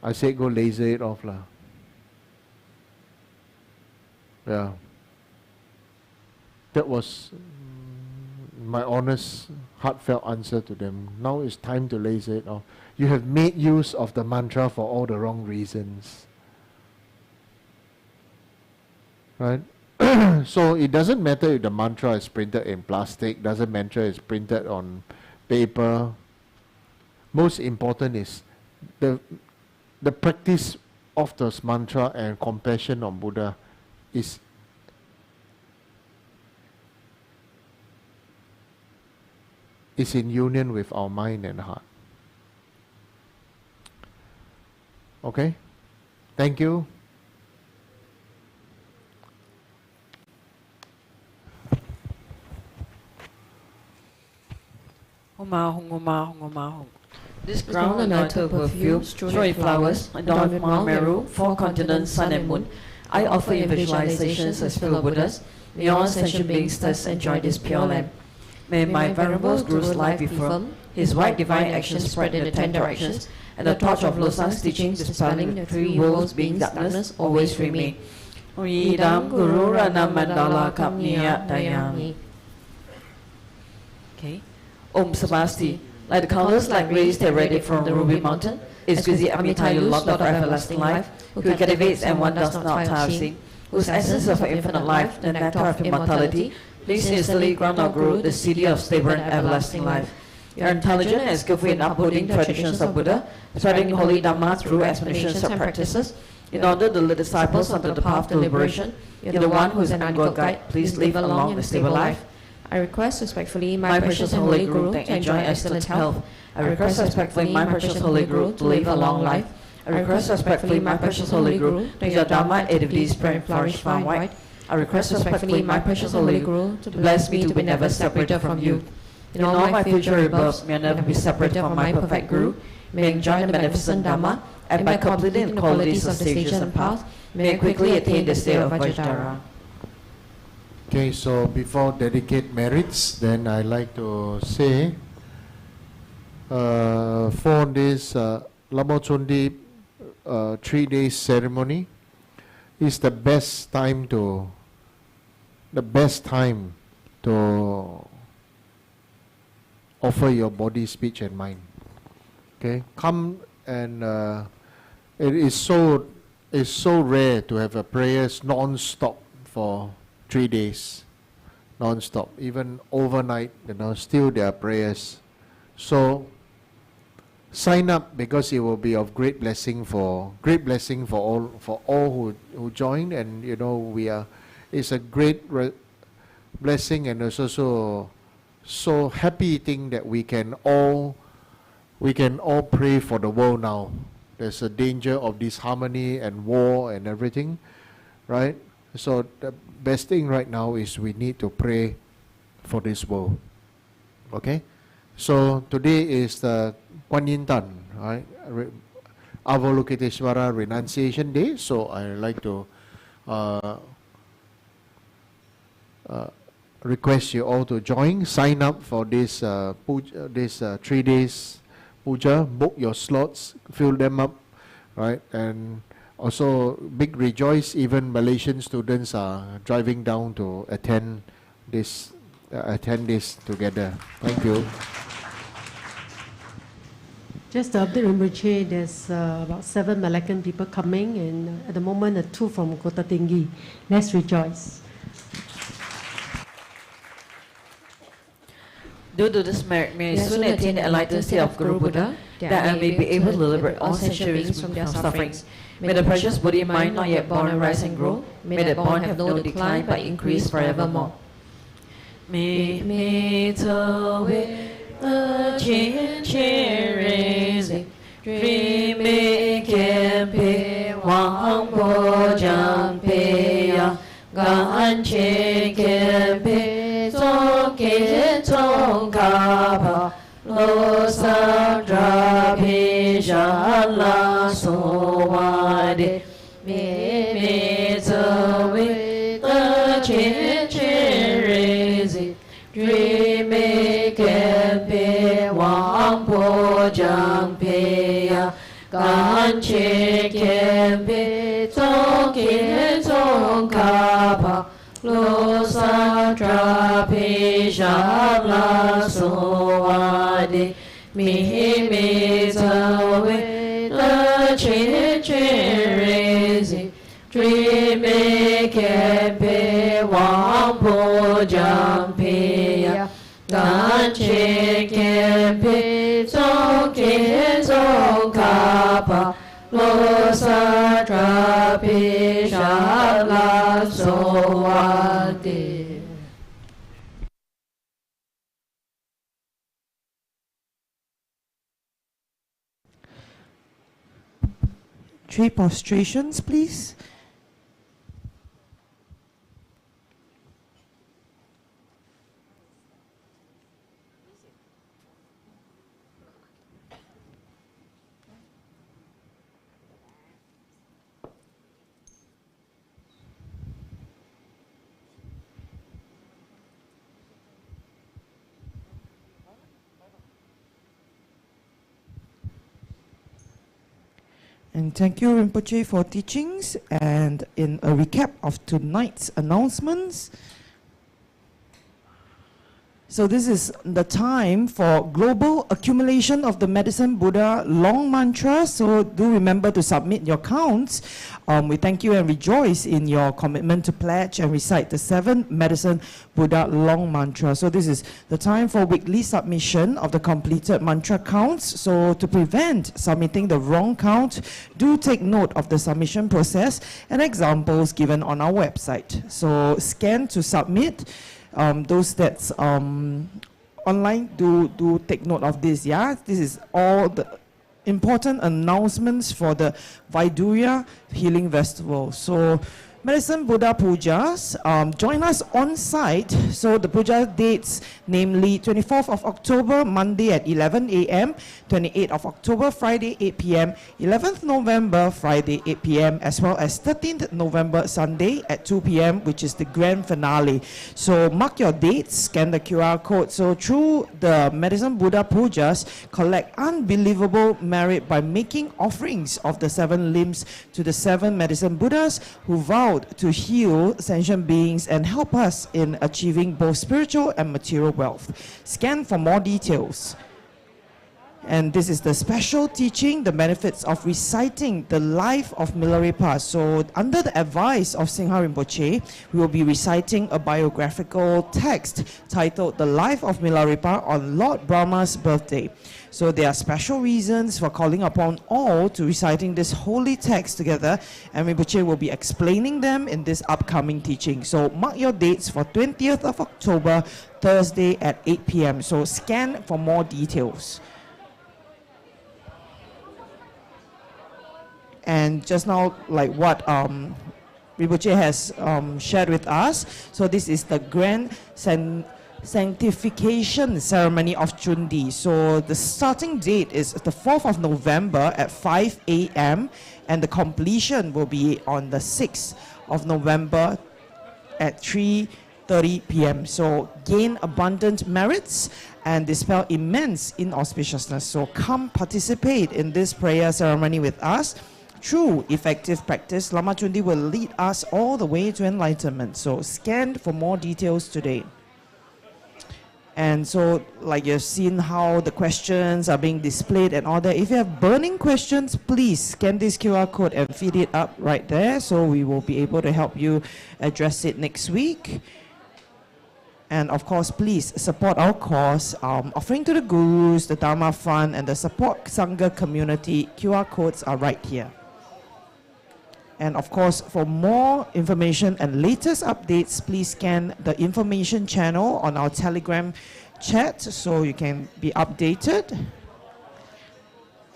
I said, go laser it off lah. Yeah. That was my honest, heartfelt answer to them. Now it's time to laser it off. You have made use of the mantra for all the wrong reasons. Right? So it doesn't matter if the mantra is printed in plastic, doesn't matter if it's printed on paper. Most important is the practice of this mantra and compassion on Buddha is in union with our mind and heart. Okay? Thank you. This ground anointed with perfume, strawberry flowers, adorned with Mount Meru, 4 continents, sun and moon, I offer in visualizations as fellow Buddhas. May all sentient beings thus enjoy this pure land. May my venerable Guru's life be firm, his right divine action spread in the 10 directions, and the torch of Losang's teaching dispelling the 3 worlds being darkness always remain. Idam Guru Rana Mandala Kapniya Dayami. Okay. Om Samasti. Like the countless light rays that radiate from the Ruby Mountain, exquisite Amitabha, Lord of everlasting life, who captivates and one does not tire of seeing, whose essence of infinite life, the nectar of immortality, please instantly grant our Guru the city of stable and everlasting life. You are intelligent and skillful in upholding traditions of Buddha, spreading holy Dharma through explanations and practices, in order to lead disciples onto the path to liberation. You are the one who is an unquote guide. Please live a long and stable life. I request respectfully My precious and holy Guru to enjoy excellent health. I request respectfully my precious holy Guru to live a long life. I request respectfully my precious holy Guru to enjoy Dharma actively spread and flourish far and wide. I request respectfully my precious holy Guru to bless me to be never separated from you. In all my future rebirths, may I never be separated from my perfect Guru. May I enjoy the beneficent Dharma, and by completing the qualities of stages and paths, may I quickly attain the state of Vajradhara. Okay, so before dedicate merits, then I like to say for this Lamo Chundi 3-day ceremony is the best time to offer your body, speech, and mind. Okay, come and it is so rare to have a prayers non-stop for 3 days, non-stop, even overnight. Still there are prayers. So sign up, because it will be of great blessing for all who join, and it's a great blessing, and it's also so happy thing that we can all pray for the world now. There's a danger of disharmony and war and everything, right? So the best thing right now is we need to pray for this world. Okay? So today is the Kuan Yin Tan, right? Avalokiteshvara Renunciation Day. So I like to request you all to join, sign up for this 3 days puja, book your slots, fill them up, right? And also big rejoice, even Malaysian students are driving down to attend this together. Thank you. Just to update Rinpoche, there's about 7 Malaccan people coming, and at the moment 2 from Kota Tinggi. Let's rejoice. Due to this merit, may I soon attain the enlightened state of Guru Buddha, that I may be able to liberate all sentient beings from their sufferings. May the precious Buddha mind not yet born rise and grow. May that born have no decline but increase forevermore. Me to with the Chenrezig, dreaming campe, Wang Po Jampe Ya, Gan Chen Campe, Song Ke Song Kapa, Lo Sadra Pijala Sowade. Me to with the Chenrezig, dreaming campe, Wang Po Jampe Ya, Gan Chen Campe, Song Ke Song Kapa, Lo Sadra Pijala Sowade. Me to with the Chenrezig, dreaming campe, Wang Po Jampe Ya, Gan Chen Campe, Song Ke Song Kapa, Lo Sadra Pijala Sowade. 3 prostrations, please. And thank you, Rinpoche, for teachings. And in a recap of tonight's announcements, so this is the time for global accumulation of the Medicine Buddha long mantra. So do remember to submit your counts. We thank you and rejoice in your commitment to pledge and recite the 7 Medicine Buddha long mantra. So this is the time for weekly submission of the completed mantra counts. So to prevent submitting the wrong count, do take note of the submission process and examples given on our website. So scan to submit. Those that's online, do take note of this. Yeah, this is all the important announcements for the Vaidurya Healing Festival. So Medicine Buddha Pujas, join us on site. So the puja dates, namely 24th of October, Monday at 11 a.m., 28th of October, Friday, 8 p.m., 11th November, Friday, 8 p.m., as well as 13th November, Sunday at 2 p.m., which is the grand finale. So mark your dates, scan the QR code. So through the Medicine Buddha Pujas, collect unbelievable merit by making offerings of the 7 limbs to the 7 Medicine Buddhas who vowed to heal sentient beings and help us in achieving both spiritual and material wealth. Scan for more details. And this is the special teaching, the benefits of reciting the life of Milarepa. So under the advice of Singha Rinpoche, we will be reciting a biographical text titled The Life of Milarepa on Lord Brahma's birthday. So there are special reasons for calling upon all to reciting this holy text together, and Rinpoche will be explaining them in this upcoming teaching. So mark your dates for 20th of October, Thursday at 8 p.m. So scan for more details. And just now, like what Rinpoche has shared with us, so this is the grand sanctification ceremony of Chundi. So the starting date is the 4th of November at 5 a.m. and the completion will be on the 6th of November at 3:30 p.m. So gain abundant merits and dispel immense inauspiciousness. So come participate in this prayer ceremony with us. Through effective practice, Lama Chundi will lead us all the way to enlightenment. So scan for more details today. And so, like you've seen how the questions are being displayed and all that. If you have burning questions, please scan this QR code and feed it up right there. So we will be able to help you address it next week. And of course, please support our cause, offering to the gurus, the Dharma Fund, and the support Sangha community. QR codes are right here. And of course, for more information and latest updates, please scan the information channel on our Telegram chat so you can be updated.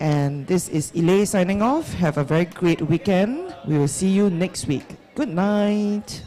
And this is Ile signing off. Have a very great weekend. We will see you next week. Good night.